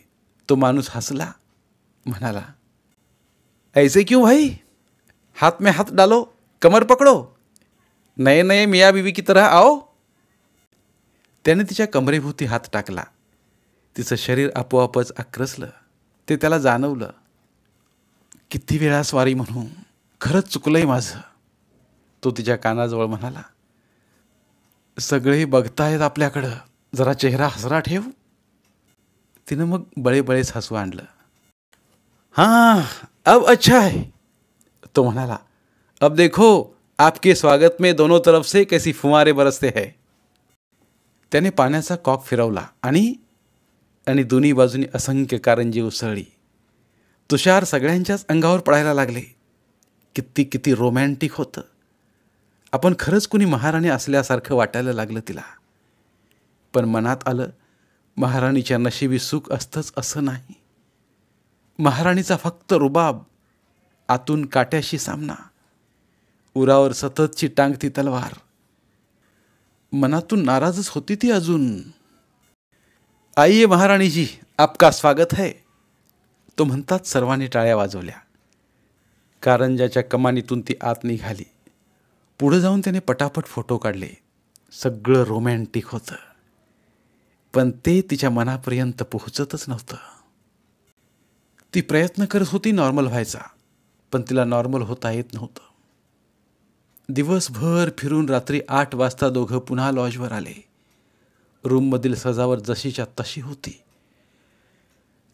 तो माणूस हसला, म्हणाला, ऐसे क्यों भाई, हाथ में हाथ डालो, कमर पकड़ो, नए नए मियाँ बीवी की तरह आओ. त्याने तिच्या कमरेभोवती हात टाकला. तिचं शरीर आपोआपच आक्रसलं. ते त्याला जाणवलं. किती वेळा स्वारी म्हणू, खरंच चुकलंय माझं. तो तिच्या कानाजवळ म्हणाला, सगळे बघतायत आपल्याकडं, जरा चेहरा हसरा ठेव. तिनं मग बळेबळेच हसू आणलं. हाँ अब अच्छा है, तो म्हणाला. अब देखो आपके स्वागत में दोनों तरफ से कैसी फुमारे बरसते हैं. त्याने पाण्याचा कॉक फिरवला आणि दोन्ही बाजूनी असंख्य कारंजी उसळली. तुषार सगळ्यांच्याच अंगावर पडायला लागले. किती किती रोमॅन्टिक होतं. आपण खरंच कुणी महाराणी असल्यासारखं वाटायला लागलं तिला. पण मनात आलं, महाराणीच्या नशिबी सुख असतंच असं नाही. महाराणीचा फक्त रुबाब, आतून काट्याशी सामना, उरावर सततची टांगती तलवार. मनातून नाराजच होती ती अजून. आइये महाराणी जी, आपका स्वागत है, तो म्हणतात सर्वांनी टाळ्या वाजवल्या. कारंजाच्या कमानीतून ती आत निघाली. पुढे जाऊन त्याने पटापट फोटो काढले. सगळं रोमॅन्टिक होतं, पण ते तिच्या मनापर्यंत पोहोचतच नव्हतं. ती प्रयत्न करत होती नॉर्मल व्हायचा, पण तिला नॉर्मल होता येत नव्हतं. दिवसभर फिरून रात्री 8 वाजता दोघं पुन्हा लॉजवर आले. रूममधील सजावट जशीच्या तशी होती.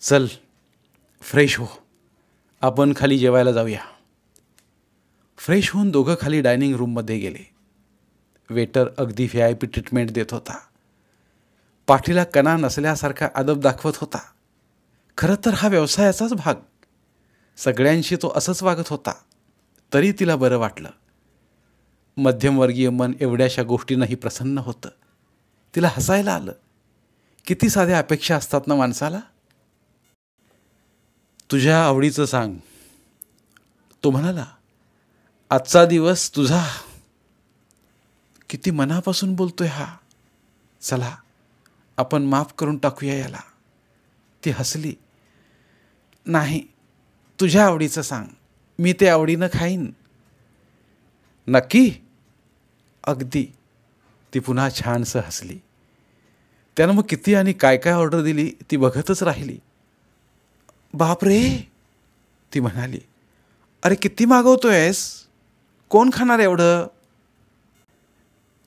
चल फ्रेश हो, आपण खाली जेवायला जाऊया. फ्रेश होऊन दोघं खाली डायनिंग रूममध्ये गेले. वेटर अगदी VIP ट्रीटमेंट देत होता. पाठीला कणा नसल्यासारखा अदब दाखवत होता. खरं तर हा व्यवसायाचाच भाग. सगळ्यांशी तो असंच वागत होता. तरी तिला बरं वाटलं. मध्यमवर्गीय मन एवढ्याशा गोष्टींनाही प्रसन्न होतं. तिला हसायला आलं. किती साध्या अपेक्षा असतात ना माणसाला. तुझ्या आवडीचं सांग, तो म्हणाला. आजचा दिवस तुझा. किती मनापासून बोलतोय हा. चला आपण माफ करून टाकूया याला. ती हसली. नाही, तुझ्या आवडीचं सांग, मी ते आवडीनं खाईन. नक्की? अगदी. ती पुन्हा छानसं हसली. त्यानं मग किती आणि काय काय ऑर्डर दिली ती बघतच राहिली. बापरे, ती म्हणाली. अरे किती मागवतोयस, कोण खाणार एवढं.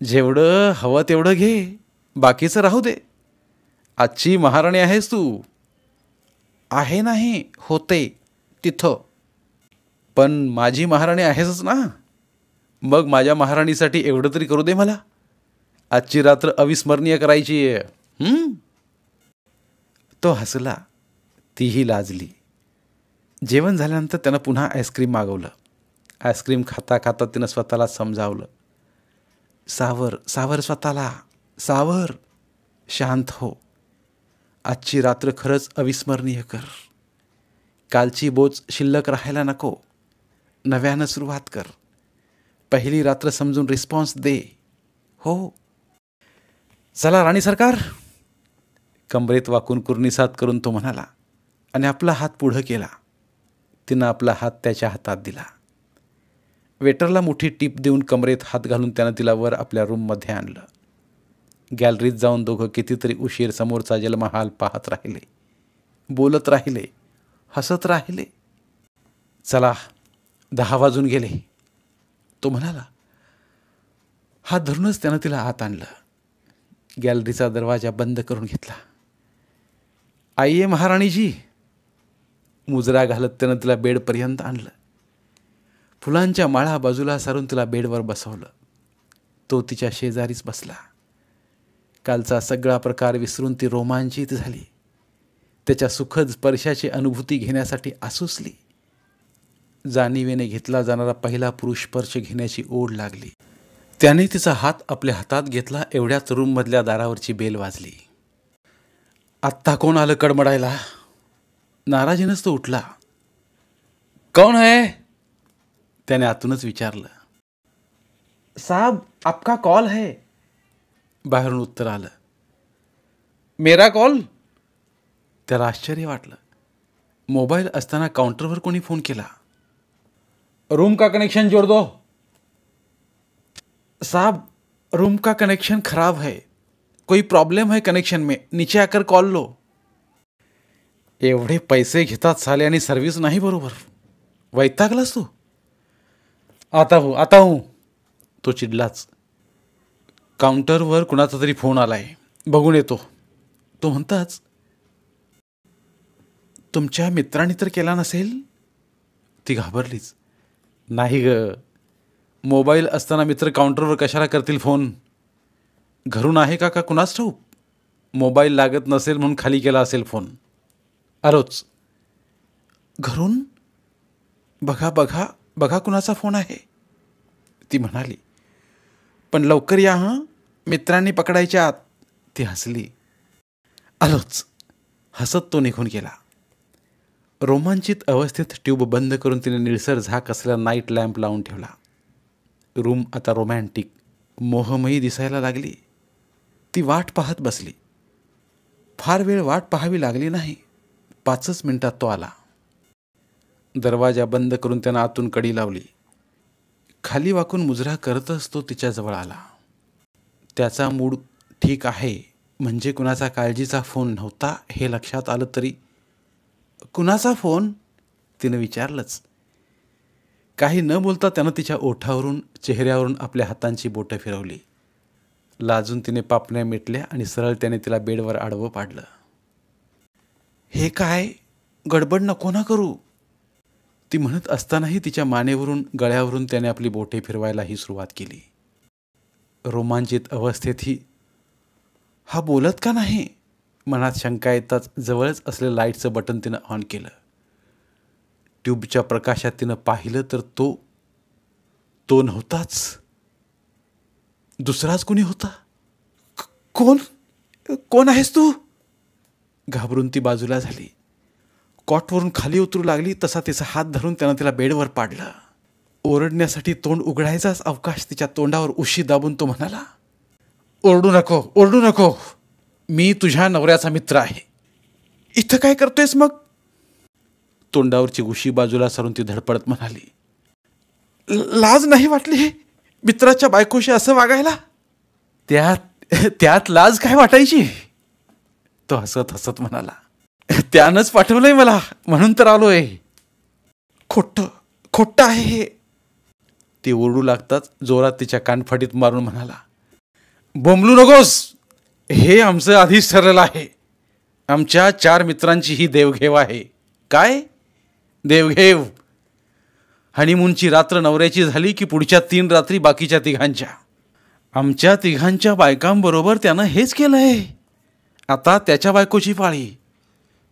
जेवढं हवं तेवढं घे, बाकीचं राहू दे. आजची महाराणी आहेस तू. आहे नाही, होते तिथं. पण माझी महाराणी आहेसच ना. मग माझ्या महाराणीसाठी एवढं तरी करू दे मला. आजची रात्र अविस्मरणीय करायची आहे. तो हसला. तीही लाजली. जेवण झाल्यानंतर त्यानं पुन्हा आईस्क्रीम मागवलं. आईस्क्रीम खाता खाता तिनं स्वतःला समजावलं. सावर सावर स्वतःला, सावर, शांत हो. आजची रात्र खरंच अविस्मरणीय कर. कालची बोच शिल्लक राहायला नको. नव्यानं सुरुवात कर. पहिली रात्र समजून रिस्पॉन्स दे. हो. चला राणी सरकार, कमरेत वाकून कुर्निसात करून तो म्हणाला आणि आपला हात पुढं केला. तिनं आपला हात त्याच्या हातात दिला. वेटरला मोठी टीप देऊन कमरेत हात घालून त्यानं तिला वर आपल्या रूममध्ये आणलं. गॅलरीत जाऊन दोघं कितीतरी उशीर समोरचा जलमहाल पाहत राहिले, बोलत राहिले, हसत राहिले. चला 10 वाजून गेले, तो म्हणाला. हात धरूनच त्यानं तिला आत आणलं. गॅलरीचा दरवाजा बंद करून घेतला. आइये महाराणीजी. मुजरा घालत त्यानं तिला बेडपर्यंत आणलं. फुलांच्या माळा बाजूला सारून तिला बेडवर बसवलं. तो तिच्या शेजारीच बसला. कालचा सगळा प्रकार विसरून ती रोमांचित झाली. त्याच्या सुखद स्पर्शाची अनुभूती घेण्यासाठी आसुसली. जाणीवेने घेतला जाणारा पहिला पुरुष स्पर्श घेण्याची ओढ लागली. त्याने तिचा हात आपल्या हातात घेतला. एवढ्याच रूममधल्या दारावरची बेल वाजली. आत्ता कोण आलं कडमडायला? नाराजीनंच तो उठला. कौन है? त्याने आतूनच विचारलं. साहब आपका कॉल है. बाहेरून उत्तर आलं. मेरा कॉल? त्याला आश्चर्य वाटलं. मोबाईल असताना काउंटरवर कोणी फोन केला. रूम का कनेक्शन जोड़ दो. साहब रूम का कनेक्शन खराब है, कोई प्रॉब्लम है कनेक्शन में, नीचे आकर कॉल लो. एवढे पैसे घेतात साले आणि सर्व्हिस नाही बरोबर. वैतागलास तू? आता हूँ. तो चिडलाच. काउंटरवर कुणाचा तरी फोन आलाय, बघून येतो. तो म्हणताच, तुमच्या मित्रांनी तर केला नसेल? ती घाबरलीच. नाही ग, मोबाईल असताना मित्र काउंटरवर कशाला करतील फोन? घरून आहे का कुणास ठाऊक. मोबाईल लागत नसेल म्हणून खाली केला असेल फोन. आलोच. घरून? बघा कुणाचा फोन आहे, ती म्हणाली. पण लवकर या हां, मित्रांनी पकडायच्या आत. ती हसली. आलोच. हसत तो निघून गेला. रोमांचित अवस्थेत ट्यूब बंद करून तिने निळसर झाक असलेला नाईट लॅम्प लावून ठेवला. रूम आता रोमॅन्टिक, मोहमयी दिसायला लागली. ती वाट पाहत बसली. फार वेळ वाट पाहावी लागली नाही. 5च मिनिटात तो आला. दरवाजा बंद करून त्यानं आतून कडी लावली. खाली वाकून मुजरा करतच तो तिच्याजवळ आला. त्याचा मूड ठीक आहे म्हणजे कुणाचा काळजीचा फोन नव्हता हे लक्षात आलं तरी. कुणाचा फोन? तिनं विचारलंच. काही न बोलता त्यानं तिच्या ओठावरून चेहऱ्यावरून आपल्या हातांची बोटं फिरवली. लाजून तिने पापण्या मिटल्या आणि सरळ त्याने तिला बेडवर आडवं पाडलं. हे काय? गडबड नको ना करू, ती म्हणत असतानाही तिच्या मानेवरून गळ्यावरून त्याने आपली बोटे फिरवायलाही सुरुवात केली. रोमांचित अवस्थेतही हा बोलत का नाही? मनात शंका येताच जवळच असलेलं लाईटचं बटन तिनं ऑन केलं. ट्यूबच्या प्रकाशात तिनं पाहिलं तर तो नव्हताच. दुसराच कोणी होता. कोण आहेस तू? घाबरून ती बाजूला झाली. कॉटवरून खाली उतरू लागली तसा तिचा हात धरून त्यानं तिला बेडवर पाडलं. ओरडण्यासाठी तोंड उघडायचाच अवकाश तिच्या तोंडावर उशी दाबून तो म्हणाला, ओरडू नको. मी तुझ्या नवऱ्याचा मित्र आहे. इथं काय करतोयस मग? तोंडावरची उशी बाजूला सारून ती धडपडत म्हणाली, लाज नाही वाटली मित्राच्या बायकोशी असं वागायला? त्यात लाज काय वाटायची? तो हसत म्हणाला, त्यानंच पाठवलंय मला म्हणून तर आलोय. खोटं आहे हे. ती ओरडू लागताच जोरात तिच्या कानफाटीत मारून म्हणाला, बोंबलू नकोस. हे आमचं आधीच ठरलेलं आहे. आमच्या 4 मित्रांची ही देवघेव आहे. काय देवघेव? हनीमूनची रात्र नवऱ्याची झाली की पुढच्या 3 रात्री बाकीच्या 3घांच्या. आमच्या 3घांच्या बायकांबरोबर त्यानं हेच केलंय. आता त्याच्या बायकोची पाळी.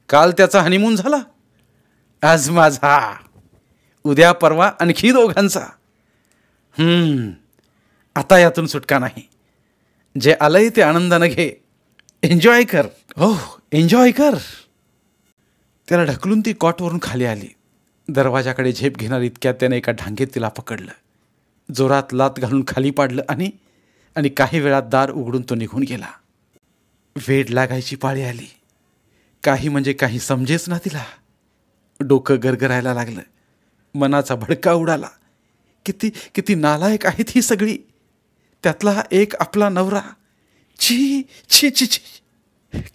काल त्याचा हनीमून झाला, आज माझा, उद्या परवा आणखी 2घांचा. आता यातून सुटका नाही. जे आलंय ते आनंदानं घे. एन्जॉय कर. हो एन्जॉय कर. त्याला ढकलून ती कॉटवरून खाली आली. दरवाजाकडे झेप घेणार इतक्यात त्याने एका ढांगेत तिला पकडलं. जोरात लात घालून खाली पाडलं आणि काही वेळात दार उघडून तो निघून गेला. वेड लागायची पाळी आली. काही म्हणजे काही समजेच ना तिला. डोकं गरगरायला लागलं. मनाचा भडका उडाला. किती नालायक आहेत ही सगळी. त्यातला एक आपला नवरा. छी छी छी छी,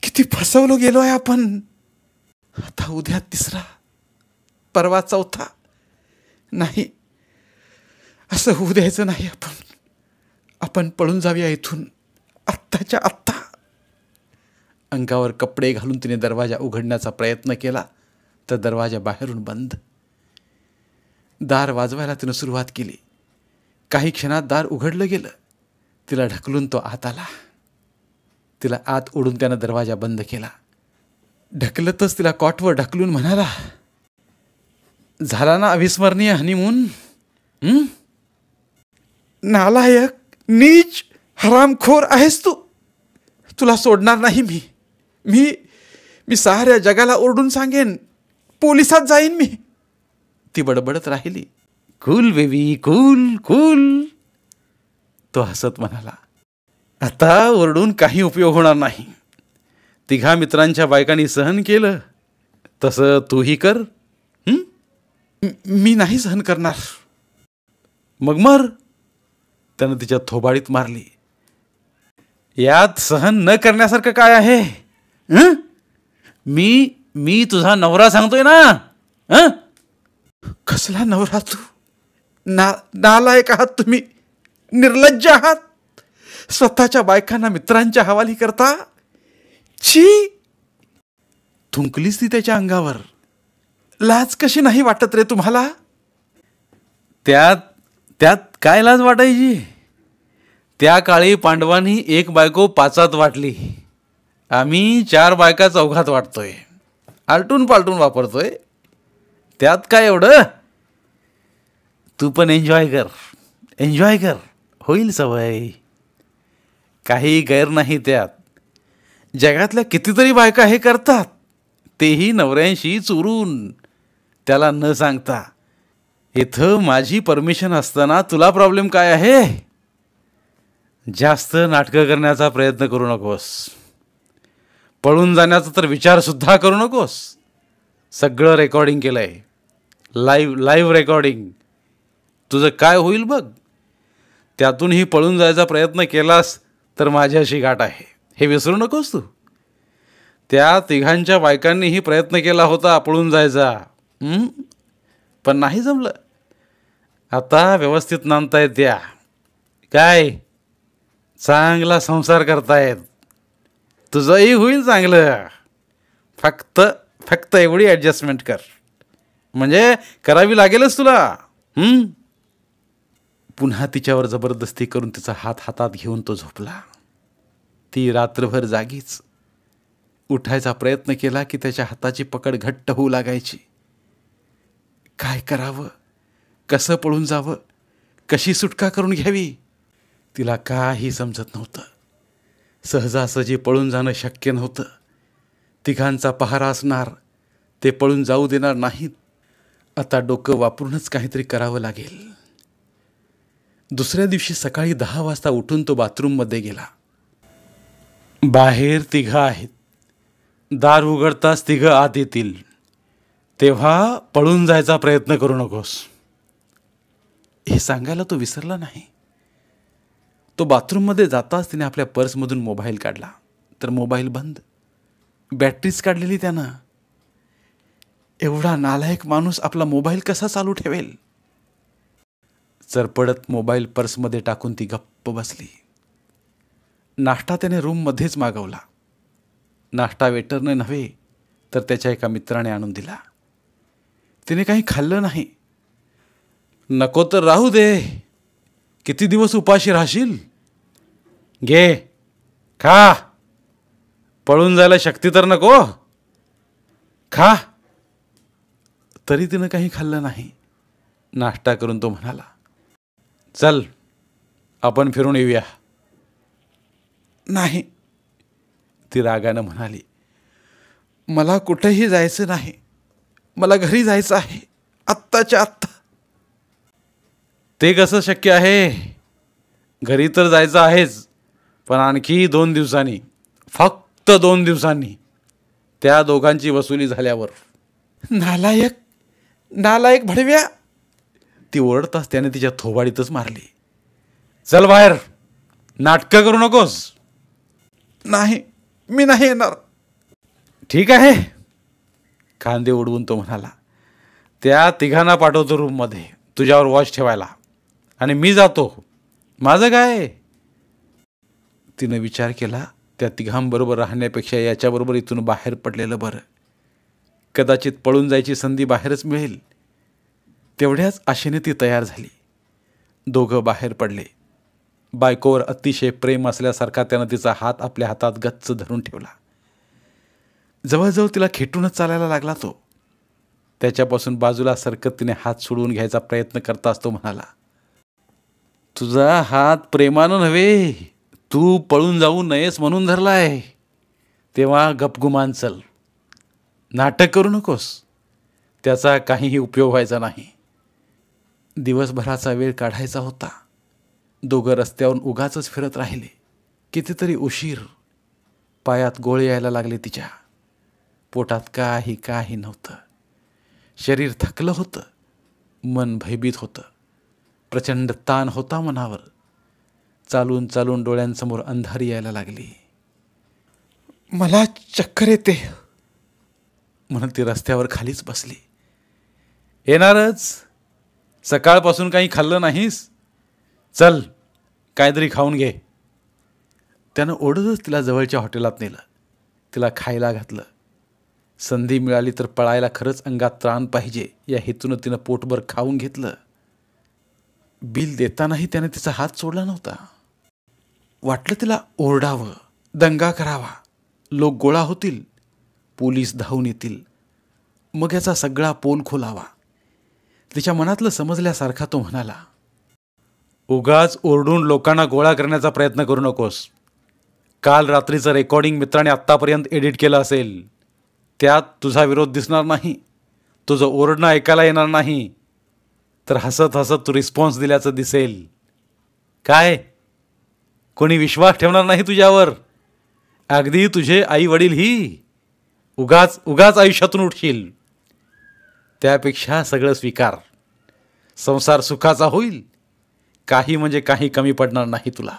किती फसवलो गेलो आहे आपण. आता उद्या 3रा, परवा 4था. नाही, असं होऊ द्यायचं नाही. आपण पळून जाऊया इथून आत्ताच्या आत्ता. अंगावर कपडे घालून तिने दरवाजा उघडण्याचा प्रयत्न केला तर दरवाजा बाहेरून बंद. दार वाजवायला तिनं सुरुवात केली. काही क्षणात दार उघडलं गेलं. तिला ढकलून तो आत आला. तिला आत ओढून त्यानं दरवाजा बंद केला. ढकलतच तिला कॉटवर ढकलून म्हणाला, झाला ना अविस्मरणीय हनीमून? नालायक, नीच, हरामखोर आहेस तू. तुला सोडणार नाही मी. मी मी साऱ्या जगाला ओरडून सांगेन. पोलिसात जाईन मी. ती बडबडत राहिली. Cool baby, cool cool. तो हसत म्हणाला, आता ओरडून काही उपयोग होणार नाही. तिघा मित्रांच्या बायकांनी सहन केलं तसं तूही कर. मी नाही सहन करणार. मग मर. त्यानं तिच्या थोबाडीत मारली. यात सहन न करण्यासारखं काय आहे? मी तुझा नवरा सांगतोय ना. कसला नवरा तू? नालायक आहात तुम्ही. निर्लज्ज आहात. स्वतःच्या बायकांना मित्रांच्या हवाली करता. छी. थुंकलीस ती त्याच्या अंगावर. लाज कशी नाही वाटत रे तुम्हाला? त्यात काय लाज वाटायची? त्या काळी पांडवांनी एक बायको 5 वाटली. आम्ही 4 बायका 4 वाटतोय. आलटून पालटून वापरतोय. त्यात काय एवढं? तू पण एन्जॉय कर. होईल सवय. काही गैर नाही त्यात. जगातल्या कितीतरी बायका हे करतात. तेही नवऱ्यांशी चोरून, त्याला न सांगता. इथं माझी परमिशन असताना तुला प्रॉब्लेम काय आहे? जास्त नाटकं करण्याचा प्रयत्न करू नकोस. पळून जाण्याचा तर विचारसुद्धा करू नकोस. सगळं रेकॉर्डिंग केलंय. Live recording. तुझं काय होईल बघ. त्यातूनही पळून जायचा प्रयत्न केलास तर माझ्याशी गाठ आहे, हे विसरू नकोस तू. त्या तिघांच्या बायकांनीही प्रयत्न केला होता पळून जायचा, पण नाही जमलं. आता व्यवस्थित नांदतायत त्या. काय चांगला संसार करतायत. तुझंही होईल चांगलं. फक्त एवढी ॲडजस्टमेंट कर. म्हणजे करावी लागेलच तुला. पुन्हा तिच्यावर जबरदस्ती करून तिचा हात हातात घेऊन तो झोपला. ती रात्रभर जागीच. उठायचा प्रयत्न केला की त्याच्या हाताची पकड घट्ट होऊ लागायची. काय करावं, कसं पळून जावं, कशी सुटका करून घ्यावी, तिला काही समजत नव्हतं. सहजासहजी पळून जाणं शक्य नव्हतं. तिघांचा पहारा असणार, ते पळून जाऊ देणार नाहीत. आता डोकं वापरूनच काहीतरी करावं लागेल. दुसऱ्या दिवशी सकाळी 10 वाजता उठून तो बाथरूममध्ये गेला. बाहेर तिघं आहेत. दार उघडताच तिघं आत येतील. तेव्हा पळून जायचा प्रयत्न करू नकोस. हे सांगायला तो विसरला नाही. तो बाथरूममध्ये जाताच तिने आपल्या पर्समधून मोबाईल काढला, तर मोबाईल बंद. बॅटरीच काढलेली त्यानं. एवढा नालायक माणूस आपला मोबाईल कसा चालू ठेवेल? चरपडत मोबाईल पर्समध्ये टाकून ती गप्प बसली. नाश्ता त्याने रूममध्येच मागवला. नाश्ता वेटरने नव्हे तर त्याच्या एका मित्राने आणून दिला. तिने काही खाल्लं नाही. नको तर राहू दे. किती दिवस उपाशी राहशील? घे, खा. पळून जायला शक्ती तर नको. खा. तरी तिनं काही खाल्लं नाही. नाश्ता करून तो म्हणाला, चल आपण फिरून येऊया. नाही, ती रागानं म्हणाली, मला कुठेही जायचं नाही. मला घरी जायचं आहे, आत्ताच्या आत्ता. ते कसं शक्य आहे? घरी तर जायचं आहेच, पण आणखी 2 दिवसांनी. फक्त 2 दिवसांनी. त्या दोघांची वसुली झाल्यावर. नालायक भडव्या. ती ओरडताच त्याने तिच्या थोबाडीतच मारली. चल बाहेर. नाटकं करू नकोस. नाही, मी नाही येणार. ठीक आहे. खांदे उडवून तो म्हणाला, त्या तिघांना पाठवतो रूममध्ये तुझ्यावर वॉच ठेवायला, आणि मी जातो. माझं काय? तिनं विचार केला त्या तिघांबरोबर राहण्यापेक्षा याच्याबरोबर इथून बाहेर पडलेलं बरं. कदाचित पळून जायची संधी बाहेरच मिळेल. तेवढ्याच आशेने ती तयार झाली. दोघं बाहेर पडले. बायकोवर अतिशय प्रेम असल्यासारखा त्यानं तिचा हात आपल्या हातात गच्च धरून ठेवला. जवळजवळ तिला खेटूनच चालायला लागला तो. त्याच्यापासून बाजूला सरकत तिने हात सोडवून घ्यायचा प्रयत्न करताच तो म्हणाला, तुझा हात प्रेमानं नव्हे, तू पळून जाऊ नयेस म्हणून धरलाय. तेव्हा गपगुमान चल. नाटक करू नकोस. त्याचा काहीही उपयोग व्हायचा नाही. दिवसभराचा वेळ काढायचा होता. दोघं रस्त्यावरून उगाचच फिरत राहिले. कितीतरी उशीर. पायात गोळे यायला लागले तिच्या. पोटात काही नव्हतं. शरीर थकलं होतं. मन भयभीत होतं. प्रचंड ताण होता मनावर. चालून चालून डोळ्यांसमोर अंधारी यायला लागली. मला चक्कर येते म्हणून ती रस्त्यावर खालीच बसली. येणारच. सकाळपासून काही खाल्लं नाहीस. चल काहीतरी खाऊन घे. त्यानं ओढतच तिला जवळच्या हॉटेलात नेलं. तिला खायला घातलं. संधी मिळाली तर पळायला खरंच अंगात त्राण पाहिजे या हेतूनं तिनं पोटभर खाऊन घेतलं. बिल देतानाही त्याने तिचा हात सोडला नव्हता. वाटलं तिला ओरडावं, दंगा करावा. लोक गोळा होतील, पोलीस धावून येतील, मग याचा सगळा पोल खोलावा. तिच्या मनातलं समजल्यासारखा तो म्हणाला, उगाच ओरडून लोकांना गोळा करण्याचा प्रयत्न करू नकोस. काल रात्रीचं रेकॉर्डिंग मित्राने आत्तापर्यंत एडिट केलं असेल. त्यात तुझा विरोध दिसणार नाही. तुझं ओरडणं ऐकायला येणार नाही. तर हसत हसत तू रिस्पॉन्स दिल्याचं दिसेल. काय कोणी विश्वास ठेवणार नाही तुझ्यावर. अगदी तुझे आई वडीलही. उगाच आयुष्यातून उठशील. त्यापेक्षा सगळं स्वीकार. संसार सुखाचा होईल. काही म्हणजे काही कमी पडणार नाही तुला.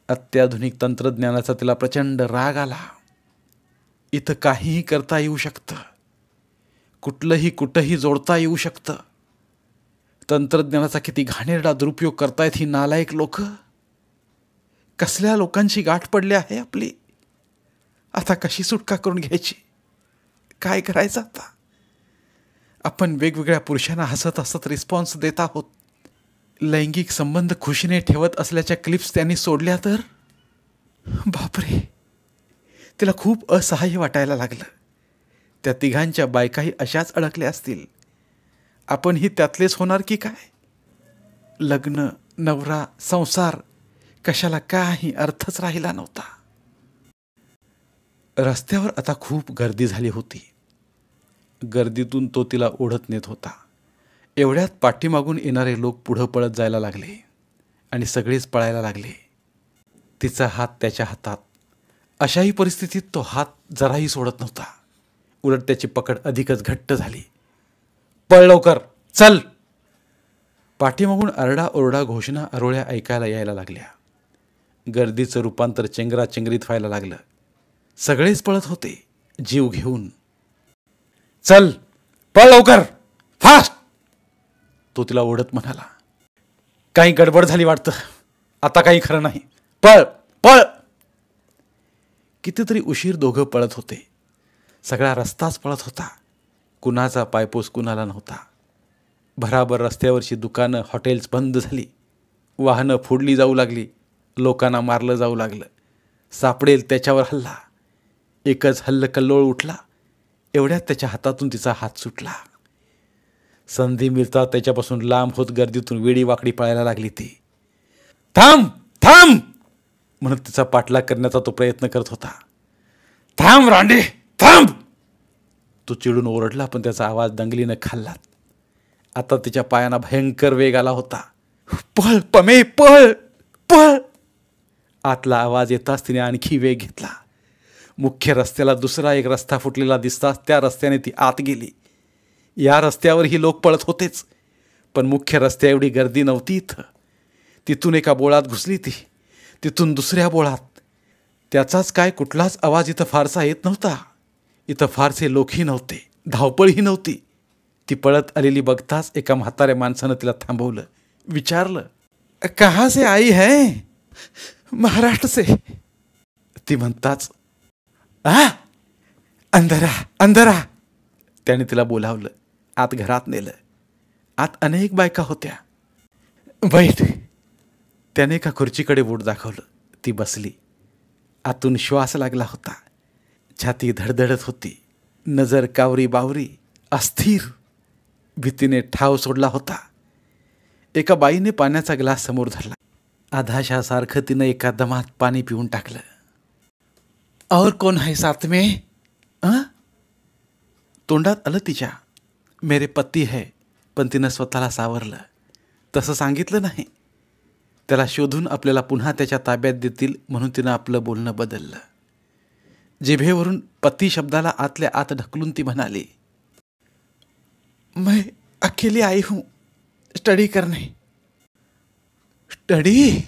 अत्याधुनिक तंत्रज्ञानाचा तिला प्रचंड राग आला. इथं काहीही करता येऊ शकतं. कुठलंही कुठंही जोडता येऊ शकतं. तंत्रज्ञानाचा किती घाणेरडा दुरुपयोग करतायत ही नालायक लोक. कसल्या लोकांची गाठ पडली आहे आपली. आता कशी सुटका करून घ्यायची. काय करायचं आता. आपण वेगवेगळ्या पुरुषांना हसत हसत रिस्पॉन्स देत आहोत. लैंगिक संबंध खुशीने ठेवत असल्याच्या क्लिप्स त्यांनी सोडल्या तर बापरे. तिला खूप असहाय्य वाटायला लागलं. त्या तिघांच्या बायकाही अशाच अडकल्या असतील. आपणही त्यातलेच होणार की काय. लग्न, नवरा, संसार कशाला काही अर्थच राहिला नव्हता. रस्त्यावर आता खूप गर्दी झाली होती. गर्दीतून तो तिला ओढत नेत होता. एवढ्यात पाठीमागून येणारे लोक पुढं पळत जायला लागले आणि सगळेच पळायला लागले. तिचा हात त्याच्या हातात. अशाही परिस्थितीत तो हात जराही सोडत नव्हता. उलट त्याची पकड अधिकच घट्ट झाली. पळ लवकर, चल. पाठीमागून आरडाओरडा, घोषणा, आरोळ्या ऐकायला यायला लागल्या. गर्दीचं रूपांतर चेंगराचेंगरीत व्हायला लागलं. सगळेच पळत होते जीव घेऊन. चल पळ लवकर, फास्ट. तो तिला ओढत म्हणाला. काही गडबड झाली वाटतं. आता काही खरं नाही. पळ पळ. कितीतरी उशीर दोघं पळत होते. सगळा रस्ताच पळत होता. कुणाचा पायपोस कुणाला नव्हता. भराभर रस्त्यावरची दुकानं, हॉटेल्स बंद झाली. वाहनं फोडली जाऊ लागली. लोकांना मारलं जाऊ लागलं. सापडेल त्याच्यावर हल्ला. एकच हल्लकल्लोळ उठला. एवढ्यात त्याच्या हातातून तिचा हात सुटला. संधी मिळता त्याच्यापासून लांब होत गर्दीतून वेडी वाकडी पळायला लागली ती. थांब थांब म्हणत तिचा पाठलाग करण्याचा तो प्रयत्न करत होता. थांब रांडे, थांब. तो चिडून ओरडला पण त्याचा आवाज दंगलीनं खाल्ला. आता तिच्या पायांना भयंकर वेग आला होता. पळ पमे, पळ पळ. आतला आवाज येताच तिने आणखी वेग घेतला. मुख्य रस्त्याला दुसरा एक रस्ता फुटलेला दिसताच त्या रस्त्याने ती आत गेली. या रस्त्यावरही लोक पळत होतेच, पण मुख्य रस्त्या एवढी गर्दी नव्हती इथं. तिथून एका बोळात घुसली ती. तिथून दुसऱ्या बोळात. त्याचाच काय कुठलाच आवाज इथं फारसा येत नव्हता. इथं फारसे लोकही नव्हते, धावपळही नव्हती. ती पळत आलेली बघताच एका म्हाताऱ्या माणसानं तिला थांबवलं. विचारलं, कहाँ से आई है? महाराष्ट्र से. ती म्हणताच, आ अंधारा अंधारा. त्याने तिला बोलावलं, आत घरात नेलं. आत अनेक बायका होत्या. बैठ. त्याने एका खुर्चीकडे बोट दाखवलं. ती बसली. आतून श्वास लागला होता. छाती धडधडत होती. नजर कावरी बावरी, अस्थिर. भीतीने ठाव सोडला होता. एका बाईने पाण्याचा ग्लास समोर धरला. आधाशासारखं तिनं एका दमात पाणी पिऊन टाकलं. और कोण है साथ में? तोंडात आलं तिच्या, मेरे पती है. पण तिनं स्वतःला सावरलं. तसं सांगितलं नाही. त्याला शोधून आपल्याला पुन्हा त्याच्या ताब्यात देतील म्हणून तिनं आपलं बोलणं बदललं. जिभेवरून पती शब्दाला आतल्या आत ढकलून ती म्हणाली, मैं अकेली आई हूं स्टडी करने. स्टडी?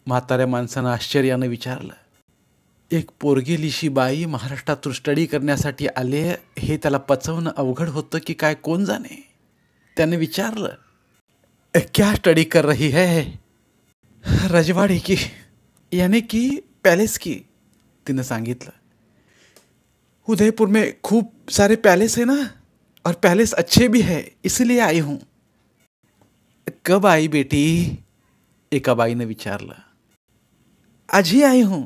म्हाताऱ्या माणसानं आश्चर्यानं विचारलं. एक पोरगेलीशी बाई महाराष्ट्रातून स्टडी करण्यासाठी आले हे त्याला पचवणं अवघड होतं की काय कोण जाणे. त्याने विचारलं, क्या स्टडी कर रही है? रजवाड़ी की, यानी कि पैलेस की. तिने सांगितलं. उदयपुर में खूब सारे पैलेस है ना, और पैलेस अच्छे भी है, इसलिए आई हूं. कब आई बेटी? एका बाईने विचारलं. आज ही आई हूं.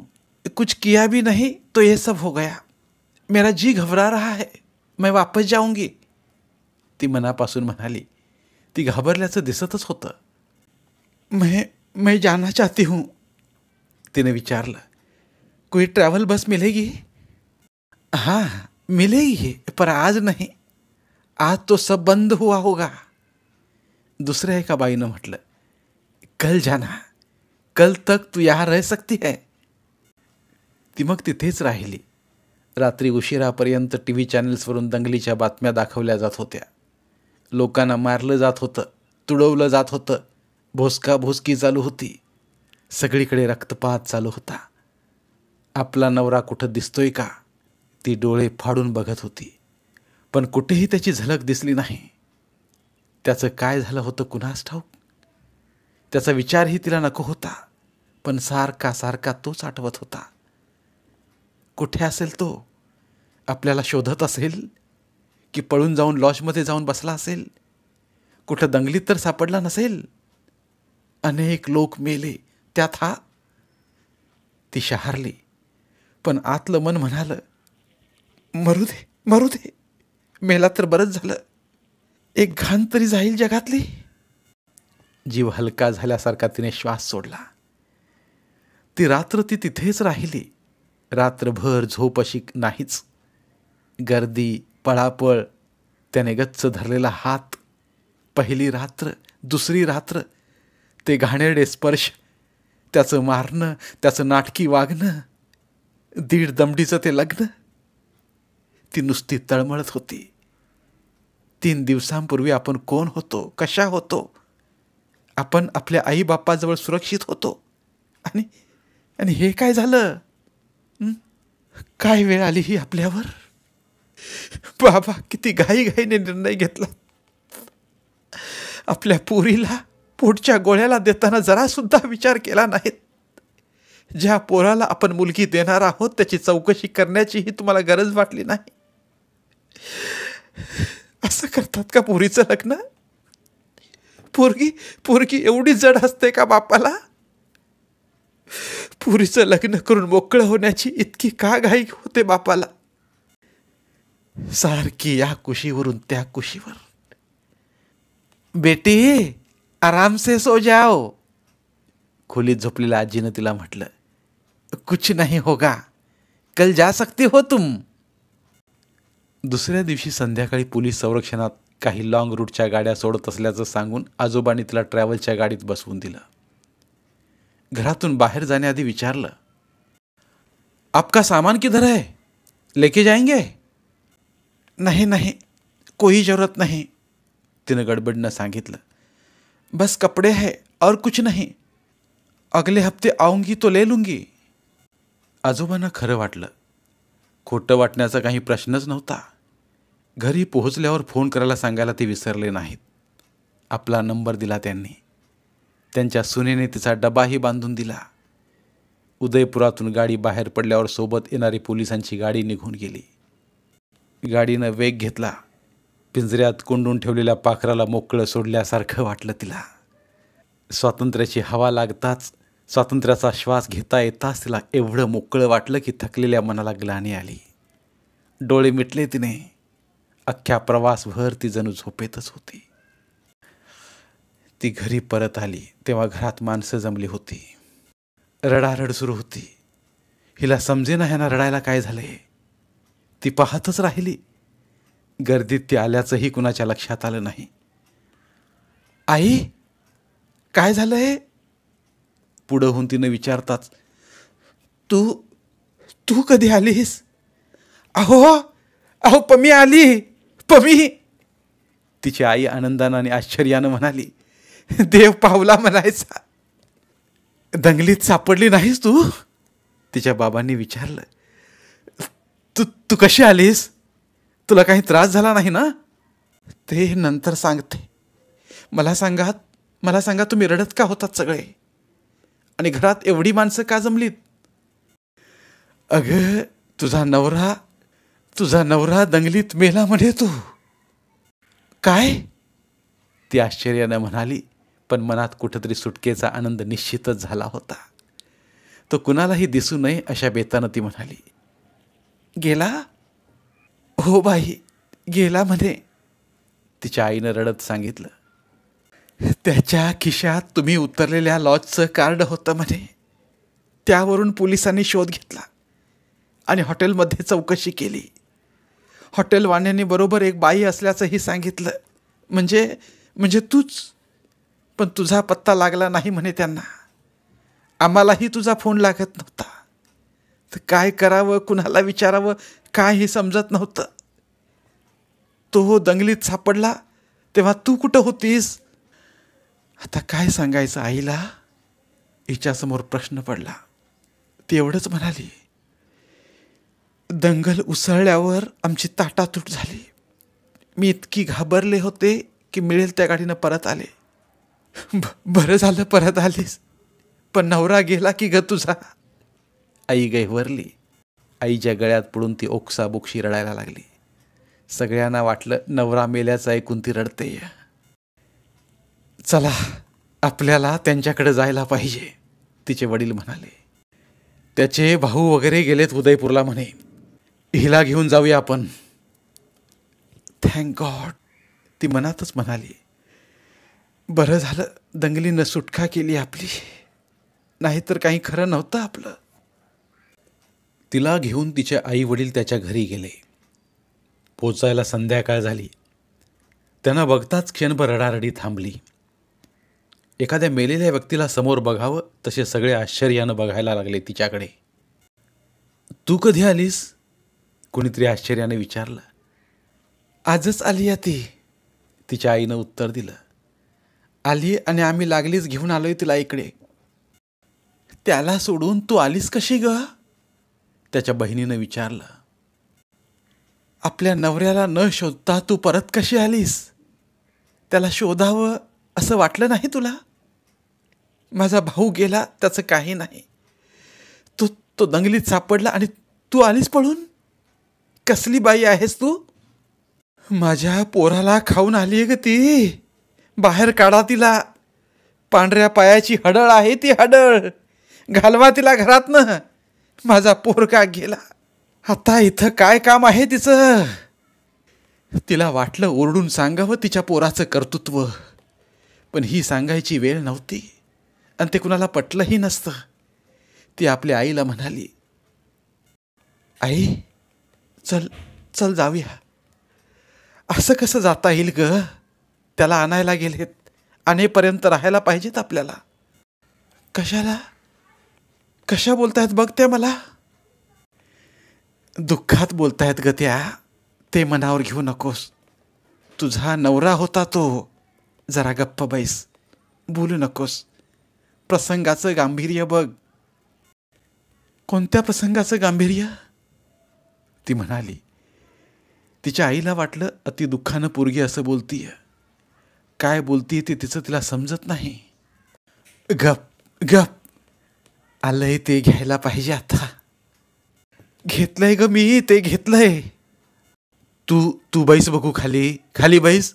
कुछ किया भी नहीं तो ये सब हो गया. मेरा जी घबरा रहा है, मैं वापस जाऊंगी. ती मनापासून म्हणाली. ती घाबरल्याचं दिसतच होतं. मैं जाना चाहती हूं. तिने विचारलं. कोई ट्रैवल बस मिलेगी? हाँ मिलेगी, पर आज नहीं. आज तो सब बंद हुआ होगा. दुसऱ्या एका बाईनं म्हटलं. कल जाना, कल तक तू यहाँ रह सकती है. ती मग तिथेच राहिली. रात्री उशिरापर्यंत TV चॅनल्सवरून दंगलीच्या बातम्या दाखवल्या जात होत्या. लोकांना मारलं जात होतं, तुडवलं जात होतं. भोसकाभोसकी चालू होती. सगळीकडे रक्तपात चालू होता. आपला नवरा कुठं दिसतोय का? ती डोळे फाडून बघत होती, पण कुठेही त्याची झलक दिसली नाही. त्याचं काय झालं होतं कुणास ठाऊक. त्याचा विचारही तिला नको होता, पण सारखा सारखा तोच आठवत होता. कुठे असेल तो? आपल्याला शोधत असेल की पळून जाऊन लॉजमध्ये जाऊन बसला असेल? कुठं दंगलीत तर सापडला नसेल? अनेक लोक मेले त्यात हा. ती शहारली, पण आतलं मन म्हणालं, मरू दे मरू दे, मेला तर बरंच झालं. एक घाण तरी जाईल जगातली. जीव हलका झाल्यासारखा तिने श्वास सोडला. ती रात्र तिथेच राहिली. रात्रभर झोप अशी नाहीच. गर्दी, पळापळ, त्याने गच्च धरलेला हात. पहिली रात्र, दुसरी रात्र, ते घाणेरडे स्पर्श, त्याचं मारणं, त्याचं नाटकी वागणं, 1.5 दमडीचं ते लग्न. ती नुसती तळमळत होती. 3 दिवसांपूर्वी आपण कोण होतो, कशा होतो? आपण आपल्या आईबापाजवळ सुरक्षित होतो, आणि हे काय झालं? काय वेळ आली ही आपल्यावर? बाबा किती घाईघाईने निर्णय घेतला. आपल्या पोरीला पोटच्या गोळ्याला देताना जरा सुद्धा विचार केला नाहीत. ज्या पोराला आपण मुलगी देणार आहोत त्याची चौकशी करण्याचीही तुम्हाला गरज वाटली नाही. असं करतात का पोरीचं लग्न? पोरगी एवढी जड असते का बापाला? पोरीचं लग्न करून मोकळं होण्याची इतकी का घाई होते बापाला? सारखी या कुशीवरून त्या कुशीवर. बेटी आराम से सो जाओ. खोलीत झोपलेल्या आजीनं तिला म्हटलं. कुछ नहीं होगा, कल जा सकती हो तुम. दुसऱ्या दिवशी संध्याकाळी पोलीस संरक्षणात काही लॉंग रूटच्या गाड्या सोडत असल्याचं सांगून आजोबांनी तिला ट्रॅव्हलच्या गाडीत बसवून दिलं. घरातून बाहेर जाण्याआधी विचारलं, आपका सामान किधर है, लेके जाएंगे? नहीं, कोई जरूरत नहीं, तिने गडबडीनं सांगितलं. बस कपडे है और कुछ नहीं, अगले हफ्ते आऊंगी तो ले लूंगी. आजोबांना खरं वाटलं. खोटं वाटण्याचा काही प्रश्नच नव्हता. घरी पोहोचल्यावर फोन करायला सांगायला ते विसरले नाहीत. आपला नंबर दिला त्यांनी. त्यांच्या सुनेने तिचा डबाही बांधून दिला. उदयपुरातून गाडी बाहेर पडल्यावर सोबत येणारी पोलिसांची गाडी निघून गेली. गाडीनं वेग घेतला. पिंजऱ्यात कोंडून ठेवलेल्या पाखराला मोकळं सोडल्यासारखं वाटलं तिला. स्वातंत्र्याची हवा लागताच, स्वातंत्र्याचा श्वास घेता येताच तिला एवढं मोकळं वाटलं की थकलेल्या मनाला ग्लानी आली. डोळे मिटले तिने. अख्ख्या प्रवासभर ती जणू झोपेतच होती. ती घरी परत आली तेव्हा घरात माणसं जमली होती. रडारड सुरू होती. हिला समजेना ह्यांना रडायला काय झालंय. ती पाहतच राहिली. गर्दीत ती आल्याचंही कुणाच्या लक्षात आलं नाही. आई, काय झालंय? पुढं होऊन तिनं विचारताच, तू तू कधी आलीस? अहो अहो पमी आली, पमी. तिची आई आनंदानं आणि आश्चर्यानं म्हणाली, देव पावला म्हणायचा. दंगलीत सापडली नाहीस तू? तिच्या बाबांनी विचारलं. तू तू कशी आलीस? तुला काही त्रास झाला नाही ना? ते नंतर सांगते. मला सांगा तुम्ही रडत का होतात सगळे? आणि घरात एवढी माणसं का जमलीत? अगं, तुझा नवरा दंगलीत मेला म्हणे तू. काय? ती आश्चर्यानं म्हणाली, पण मनात कुठंतरी सुटकेचा आनंद निश्चितच झाला होता. तो कुणालाही दिसू नये अशा बेतानं ती म्हणाली, गेला? हो बाई, गेला म्हणे. तिच्या आईनं रडत सांगितलं. त्याच्या खिशात तुम्ही उतरलेल्या लॉजचं कार्ड होतं म्हणे. त्यावरून पोलिसांनी शोध घेतला आणि हॉटेलमध्ये चौकशी केली. हॉटेलवाल्यांनी बरोबर एक बाई असल्याचंही सांगितलं. म्हणजे तूच. पण तुझा पत्ता लागला नाही म्हणे त्यांना. आम्हालाही तुझा फोन लागत नव्हता. तर काय करावं, कुणाला विचारावं काही समजत नव्हतं. तो दंगलीत सापडला तेव्हा तू कुठं होतीस? आता काय सांगायचं आईला? हिच्यासमोर प्रश्न पडला. ती एवढंच म्हणाली, दंगल उसळल्यावर आमची ताटातूट झाली. मी इतकी घाबरले होते की मिळेल त्या गाडीनं परत आले. बरं झालं परत आलीस, पण नवरा गेला की ग तुझा? आई गैवरली. आईच्या गळ्यात पडून ती ओक्साबोक्षी रडायला लागली. सगळ्यांना वाटलं नवरा मेल्याचं ऐकून ती रडते. चला, आपल्याला त्यांच्याकडे जायला पाहिजे, तिचे वडील म्हणाले. त्याचे भाऊ वगैरे गेलेत उदयपूरला म्हणे. हिला घेऊन जाऊया आपण. थँक गॉड, ती मनातच म्हणाली. बरं झालं दंगलीनं सुटका केली आपली, नाहीतर काही खरं नव्हतं आपलं. तिला घेऊन तिचे आई वडील त्याच्या घरी गेले. पोचायला संध्याकाळ झाली. त्यांना बघताच क्षणभर रडारडी थांबली. एखाद्या मेलेल्या व्यक्तीला समोर बघावं तसे सगळे आश्चर्यानं बघायला लागले तिच्याकडे. तू कधी आलीस? कुणीतरी आश्चर्याने विचारलं. आजच आली आहे ती, तिच्या आईनं उत्तर दिलं. आली आणि आम्ही लागलीच घेऊन आलोय तिला इकडे. त्याला सोडून तू आलीस कशी ग? त्याच्या बहिणीनं विचारलं. आपल्या नवऱ्याला न शोधता तू परत कशी आलीस? त्याला शोधावं असं वाटलं नाही तुला? माझा भाऊ गेला त्याचं काही नाही. तो दंगलीत सापडला आणि तू आलीस पळून? कसली बाई आहेस तू? माझ्या पोराला खाऊन आली आहे ग ती. बाहेर काढा तिला. पांढऱ्या पायाची हडळ आहे ती हडळ. घालवा तिला घरातनं. माझा पोरगा गेला. आता इथं काय काम आहे तिचं? तिला वाटलं ओरडून सांगावं तिच्या पोराचं कर्तृत्व, पण ही सांगायची वेळ नव्हती आणि ते कुणाला पटलंही नसतं. ती आपल्या आईला म्हणाली, आई चल जाऊया. असं कसं जाता येईल ग? त्याला आणायला गेलेत. आणेपर्यंत राहायला पाहिजेत आपल्याला. कशा बोलतायत बघ त्या मला. दुःखात बोलतायत ग त्या. ते मनावर घेऊ नकोस. तुझा नवरा होता तो. जरा गप्प बैस, बोलू नकोस. प्रसंगाचं गांभीर्य बघ. कोणत्या प्रसंगाचं गांभीर्य? ती म्हणाली. तिच्या आईला वाटलं अति दुःखानं पोरगी असं बोलतीय. काय बोलतीये ते तिचं तिला समजत नाही. गप आलंय ते घ्यायला पाहिजे आता. घेतलंय ग मी, ते घेतलंय. तू तू बैस बघू, खाली खाली बैस.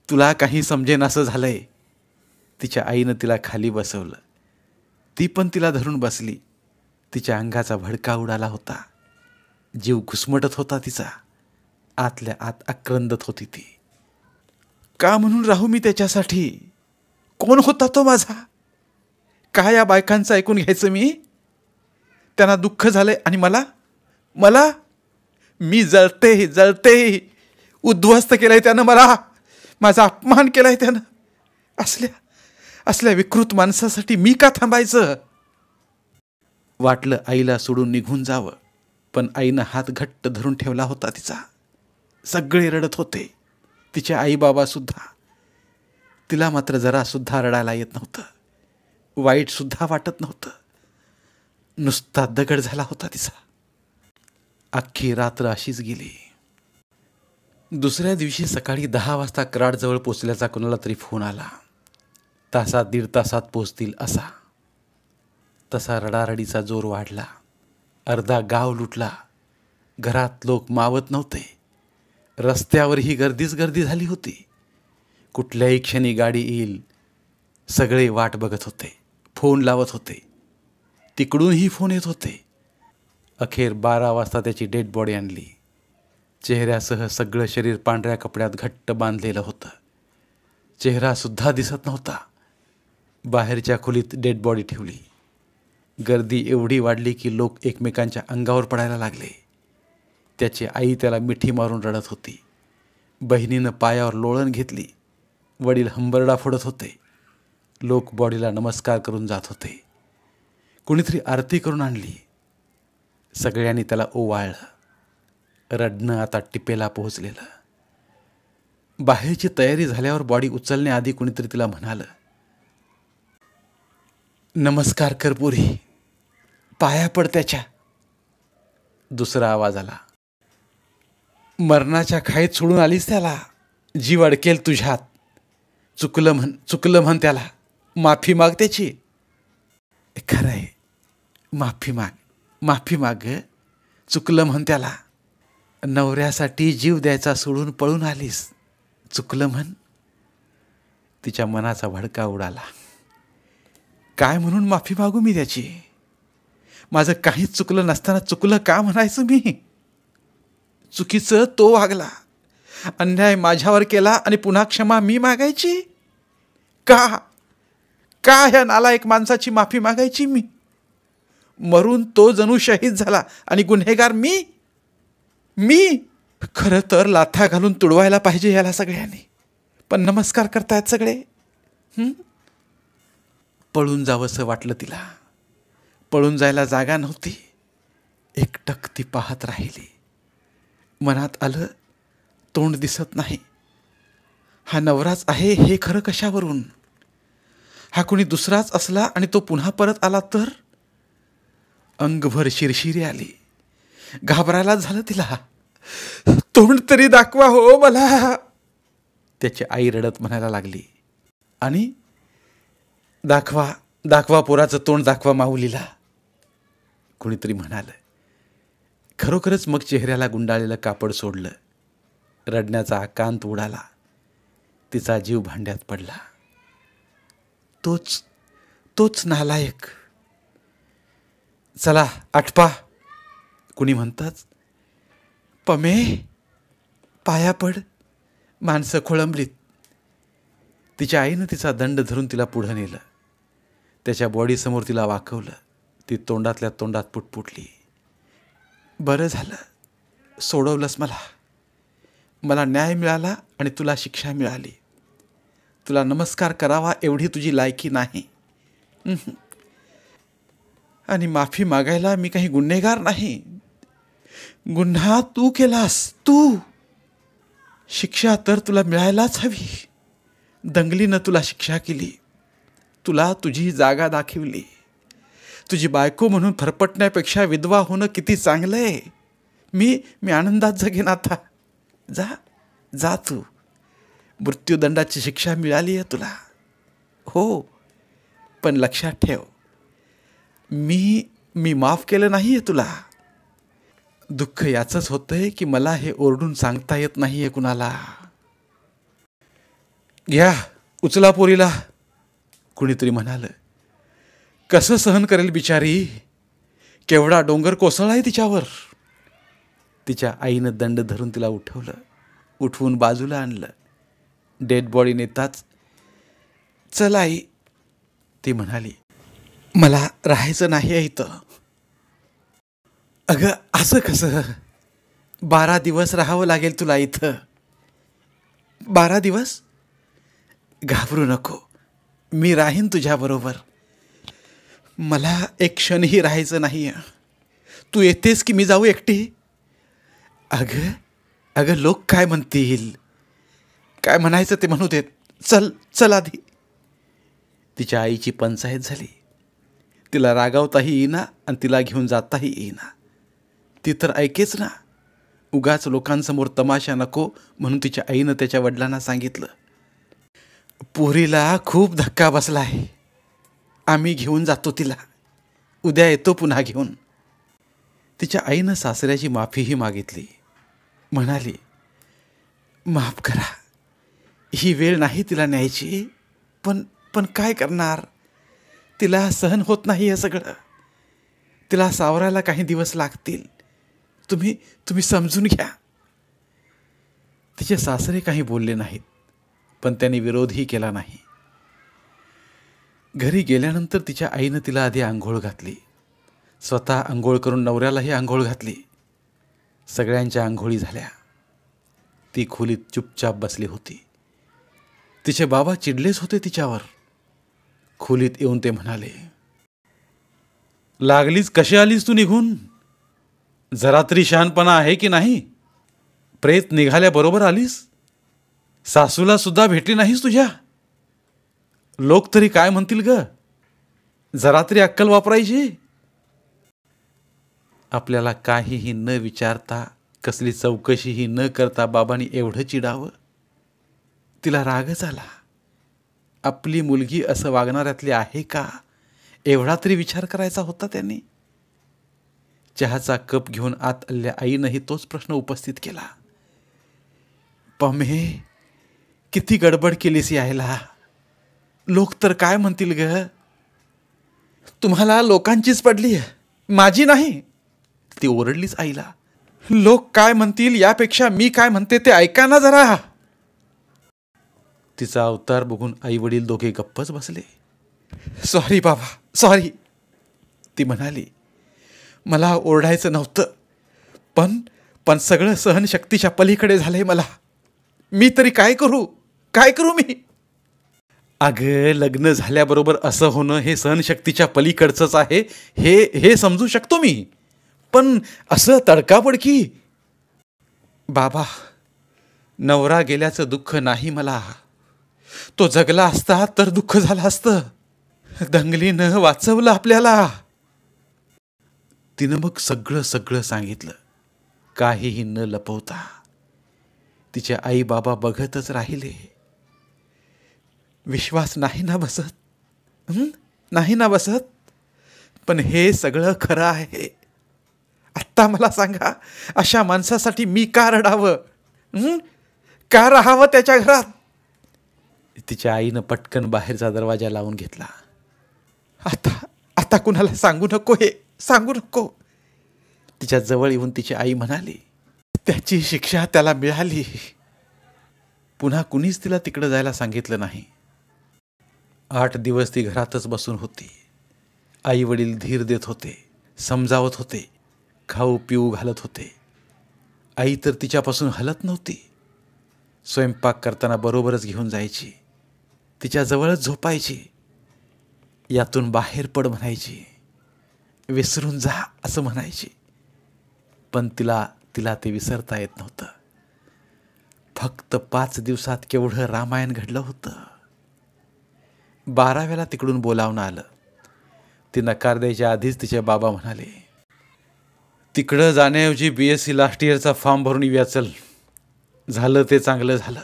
तुला काही समजेन असं झालंय. तिच्या आईनं तिला खाली बसवलं. ती पण तिला धरून बसली. तिच्या अंगाचा भडका उडाला होता. जीव घुसमटत होता तिचा. आतल्या आत आक्रंदत होती ती. का म्हणून राहू मी त्याच्यासाठी? कोण होता तो माझा? का या बायकांचं ऐकून घ्यायचं मी? त्यांना दुःख झालंय आणि मला मी जळते. उद्ध्वस्त केलंय त्यानं मला. माझा अपमान केलाय त्यानं. असल्या विकृत माणसासाठी मी का थांबायचं? वाटलं आईला सोडून निघून जावं, पण आईनं हात घट्ट धरून ठेवला होता तिचा. सगळे रडत होते, तिचे आई बाबा सुद्धा. तिला मात्र जरा सुद्धा रडायला येत नव्हतं. वाईट सुद्धा वाटत नव्हतं. नुसता दगड झाला होता तिचा. अख्खी रात्र अशीच गेली. दुसऱ्या दिवशी सकाळी 10 वाजता कराडजवळ पोचल्याचा कोणाला तरी फोन आला. तासात 1.5 तासात पोचतील असा. तसा रडारडीचा जोर वाढला. अर्धा गाव लुटला. घरात लोक मावत नव्हते. रस्त्यावर ही गर्दीच गर्दी झाली होती. कुठल्याही क्षणी गाडी येईल. सगळे वाट बघत होते. फोन लावत होते. तिकडूनही फोन येत होते. अखेर 12 वाजता त्याची डेड बॉडी आणली. चेहऱ्यासह सगळं शरीर पांढऱ्या कपड्यात घट्ट बांधलेलं होतं. चेहरासुद्धा दिसत नव्हता. बाहेरच्या खोलीत डेड बॉडी ठेवली. गर्दी एवढी वाढली की लोक एकमेकांच्या अंगावर पडायला लागले. त्याची आई त्याला मिठी मारून रडत होती. बहिणीनं पायावर लोळण घेतली. वडील हंबरडा फोडत होते. लोक बॉडीला नमस्कार करून जात होते. कुणीतरी आरती करून आणली. सगळ्यांनी त्याला ओवाळलं. रडणं आता टिपेला पोहोचलेलं. बाहेरची तयारी झाल्यावर बॉडी उचलण्याआधी कुणीतरी तिला म्हणालं, नमस्कार कर पुरी, पाया पड त्याच्या. दुसरा आवाज आला, मरणाच्या खाईत सोडून आलीस त्याला, जीव अडकेल तुझ्यात. चुकलं म्हण त्याला, माफी माग त्याची. खरं आहे, माफी माग. चुकलं म्हण त्याला. नवऱ्यासाठी जीव द्यायचा सोडून पळून आलीस, चुकलं म्हण. तिच्या मनाचा भडका उडाला. काय म्हणून माफी मागू मी त्याची? माझं काहीच चुकलं नसताना चुकलं का म्हणायचं मी? चुकीचं तो वागला, अन्याय माझ्यावर केला आणि पुन्हा क्षमा मी मागायची? का ह्या नालायक माणसाची माफी मागायची मी? मरून तो जणू शहीद झाला आणि गुन्हेगार मी. खरं तर लाथा घालून तुडवायला पाहिजे याला सगळ्यांनी, पण नमस्कार करतायत सगळे. पळून जावंसं वाटलं तिला. पळून जायला जागा नव्हती. एकटक ती पाहत राहिली. मनात आलं, तोंड दिसत नाही. हा नवराच आहे हे खरं कशावरून? हा कुणी दुसराच असला आणि तो पुन्हा परत आला तर? अंगभर शिरशिरी आली. घाबरायला झालं तिला. तोंड तरी दाखवा हो मला, त्याची आई रडत म्हणायला लागली. आणि दाखवा पोराचं तोंड दाखवा माऊलीला, कुणीतरी म्हणालं. खरोखरच मग चेहऱ्याला गुंडाळलेलं कापड सोडलं. रडण्याचा आकांत उडाला. तिचा जीव भांड्यात पडला. तोच नालायक. चला आटपा, कुणी म्हणताच. पमे, पाया पड. माणसं खोळंबलीत. तिच्या आईनं तिचा दंड धरून तिला पुढं नेलं. त्याच्या बॉडीसमोर तिला वाकवलं. ती तोंडातल्या तोंडात पुटपुटली. बरं झालं, सोडवलंस मला न्याय मिळाला आणि तुला शिक्षा मिळाली. तुला नमस्कार करावा एवढी तुझी लायकी नाही. आणि माफी मागायला मी काही गुन्हेगार नाही. गुन्हा तू केलास, तू. शिक्षा तर तुला मिळायलाच हवी. दंगलीनं तुला शिक्षा केली. तुला तुझी जागा दाखवली. तुझी बायको म्हणून फरफटण्यापेक्षा विधवा होणं किती चांगलं आहे. मी आनंदात जगेन आता. जा तू. मृत्यूदंडाची शिक्षा मिळाली आहे तुला. हो, पण लक्षात ठेव, मी मी माफ केलं नाही आहे तुला. दुःख याचंच होतंय की मला हे ओरडून सांगता येत नाही आहे कुणाला. घ्या उचला पोरीला, कुणीतरी म्हणालं. कसं सहन करेल बिचारी, केवढा डोंगर कोसळलाय तिच्यावर. तिच्या आईनं दंड धरून तिला उठवलं, उठवून बाजूला आणलं. डेड बॉडी नेताच, चल आई, ती म्हणाली, मला राहायचं नाही आहे इथं. अगं असं कसं, 12 दिवस राहावं लागेल तुला इथं. 12 दिवस? घाबरू नको, मी राहीन तुझ्याबरोबर. मला एक क्षणही राहायचं नाही आहे. तू येतेस की मी जाऊ एकटी? अगं अगं लोक काय म्हणतील, काय म्हणायचं ते म्हणू देत. चल चल आधी. तिच्या आईची पंचायत झाली. तिला रागावताही येईना आणि तिला घेऊन जाताही येईना. ती तर ऐकेच ना. उगाच लोकांसमोर तमाशा नको म्हणून तिच्या आईनं त्याच्या वडिलांना सांगितलं, पोरीला खूप धक्का बसला आहे, आम्ही घेऊन जातो तिला, उद्या येतो पुन्हा घेऊन. तिच्या आईनं सासऱ्याची माफीही मागितली. म्हणाली, माफ करा, ही वेळ नाही तिला न्यायची, पण पण काय करणार, तिला सहन होत नाही हे सगळं. तिला सावरायला काही दिवस लागतील, तुम्ही समजून घ्या. तिचे सासरे काही बोलले नाहीत, पण त्यांनी विरोधही केला नाही. घरी गेल्यानंतर तिच्या आईनं तिला आधी आंघोळ घातली. स्वतः आंघोळ करून नवऱ्यालाही आंघोळ घातली. सगळ्यांच्या आंघोळी झाल्या. ती खोलीत चुपचाप बसली होती. तिचे बाबा चिडलेच होते तिच्यावर. खोलीत येऊन ते म्हणाले, लागलीच कशी आलीस तू निघून? जरा तरी शहाणपणा आहे की नाही? प्रेत निघाल्याबरोबर आलीस? सासूला सुद्धा भेटली नाहीस तुझ्या? लोक तरी काय म्हणतील ग? जरा तरी अक्कल वापरायची. आपल्याला काहीही न विचारता, कसली चौकशीही न करता बाबांनी एवढं चिडावं? तिला रागच आला. आपली मुलगी असं वागणाऱ्यातली आहे का, एवढा तरी विचार करायचा होता त्यांनी. चहाचा कप घेऊन आत आलेल्या आईनंही तोच प्रश्न उपस्थित केला. पमे, किती गडबड केलीस यायला? लोक तर काय म्हणतील ग? तुम्हाला लोकांचीच पडली, माझी नाही. ती ओरडलीच आईला. लोक काय म्हणतील यापेक्षा मी काय म्हणते ते ऐका ना जरा. तिचा अवतार बघून आई वडील दोघे गप्पच बसले. सॉरी बाबा, सॉरी, ती म्हणाली. मला ओरडायचं नव्हतं, पण सगळं सहनशक्तीच्या पलीकडे झालंय मला. मी तरी काय करू मी? अगं लग्न झाल्याबरोबर असं होणं हे सहनशक्तीच्या पलीकडचंच आहे, हे समजू शकतो मी. पण असं तडकाफडकी? बाबा, नवरा गेल्याचं दुःख नाही मला. तो जगला असता तर दुःख झालं असतं. दंगलीनं वाचवलं आपल्याला. तिनं मग सगळं सांगितलं, काहीही न लपवता. तिचे आई बाबा बघतच राहिले. विश्वास नाही ना बसत? पण हे सगळं खरं आहे. आत्ता मला सांगा, अशा माणसासाठी मी का रडावं? का राहावं त्याच्या घरात? तिच्या आईनं पटकन बाहेरचा दरवाजा लावून घेतला. आता कुणाला सांगू नको. तिच्या जवळ येऊन तिची आई म्हणाली, त्याची शिक्षा त्याला मिळाली. पुन्हा कुणीच तिला तिकडं जायला सांगितलं नाही. 8 दिवस ती घरातच बसून होती. आई वडील धीर देत होते, समजावत होते, खाऊ पिऊ घालत होते. आई तर तिच्यापासून हलत नव्हती. स्वयंपाक करताना बरोबरच घेऊन जायची, तिच्याजवळच झोपायची. यातून बाहेर पड म्हणायची, विसरून जा असं म्हणायची. पण तिला ते विसरता येत नव्हतं. फक्त 5 दिवसात केवढं रामायण घडलं होतं. 12व्याला तिकडून बोलावणं आलं. ती नकार द्यायच्या आधीच तिचे बाबा म्हणाले, तिकडं जाण्याऐवजी BSc लास्ट इयरचा फॉर्म भरून येऊया चल. झालं ते चांगलं झालं.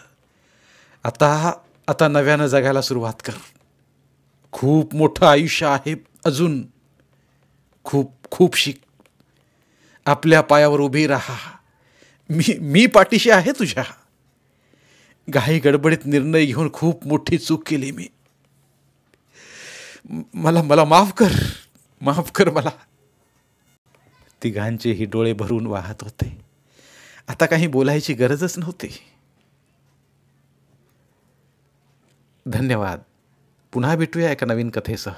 आता नव्यानं जगायला सुरुवात कर. खूप मोठं आयुष्य आहे अजून. खूप खूप शिक. आपल्या पायावर उभी राहा. मी पाठीशी आहे तुझ्या. घाई गडबडीत निर्णय घेऊन खूप मोठी चूक केली मी. मला मला माफ कर मला. तिघांचेही डोळे भरून वाहत होते. आता काही बोलायची गरजच नव्हती. धन्यवाद. पुन्हा भेटूया एका नवीन कथेसह.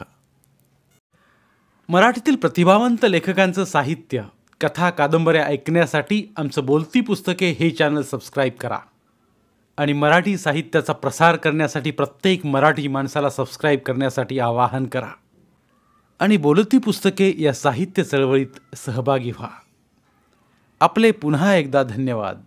मराठीतील प्रतिभावंत लेखकांचं साहित्य, कथा, कादंबऱ्या ऐकण्यासाठी आमचं बोलती पुस्तके हे चॅनल सबस्क्राईब करा. आणि मराठी साहित्याचा प्रसार करण्यासाठी प्रत्येक मराठी माणसाला सबस्क्राईब करण्यासाठी आवाहन करा. आणि बोलती पुस्तके या साहित्य चळवळीत सहभागी व्हा. आपले पुन्हा एकदा धन्यवाद.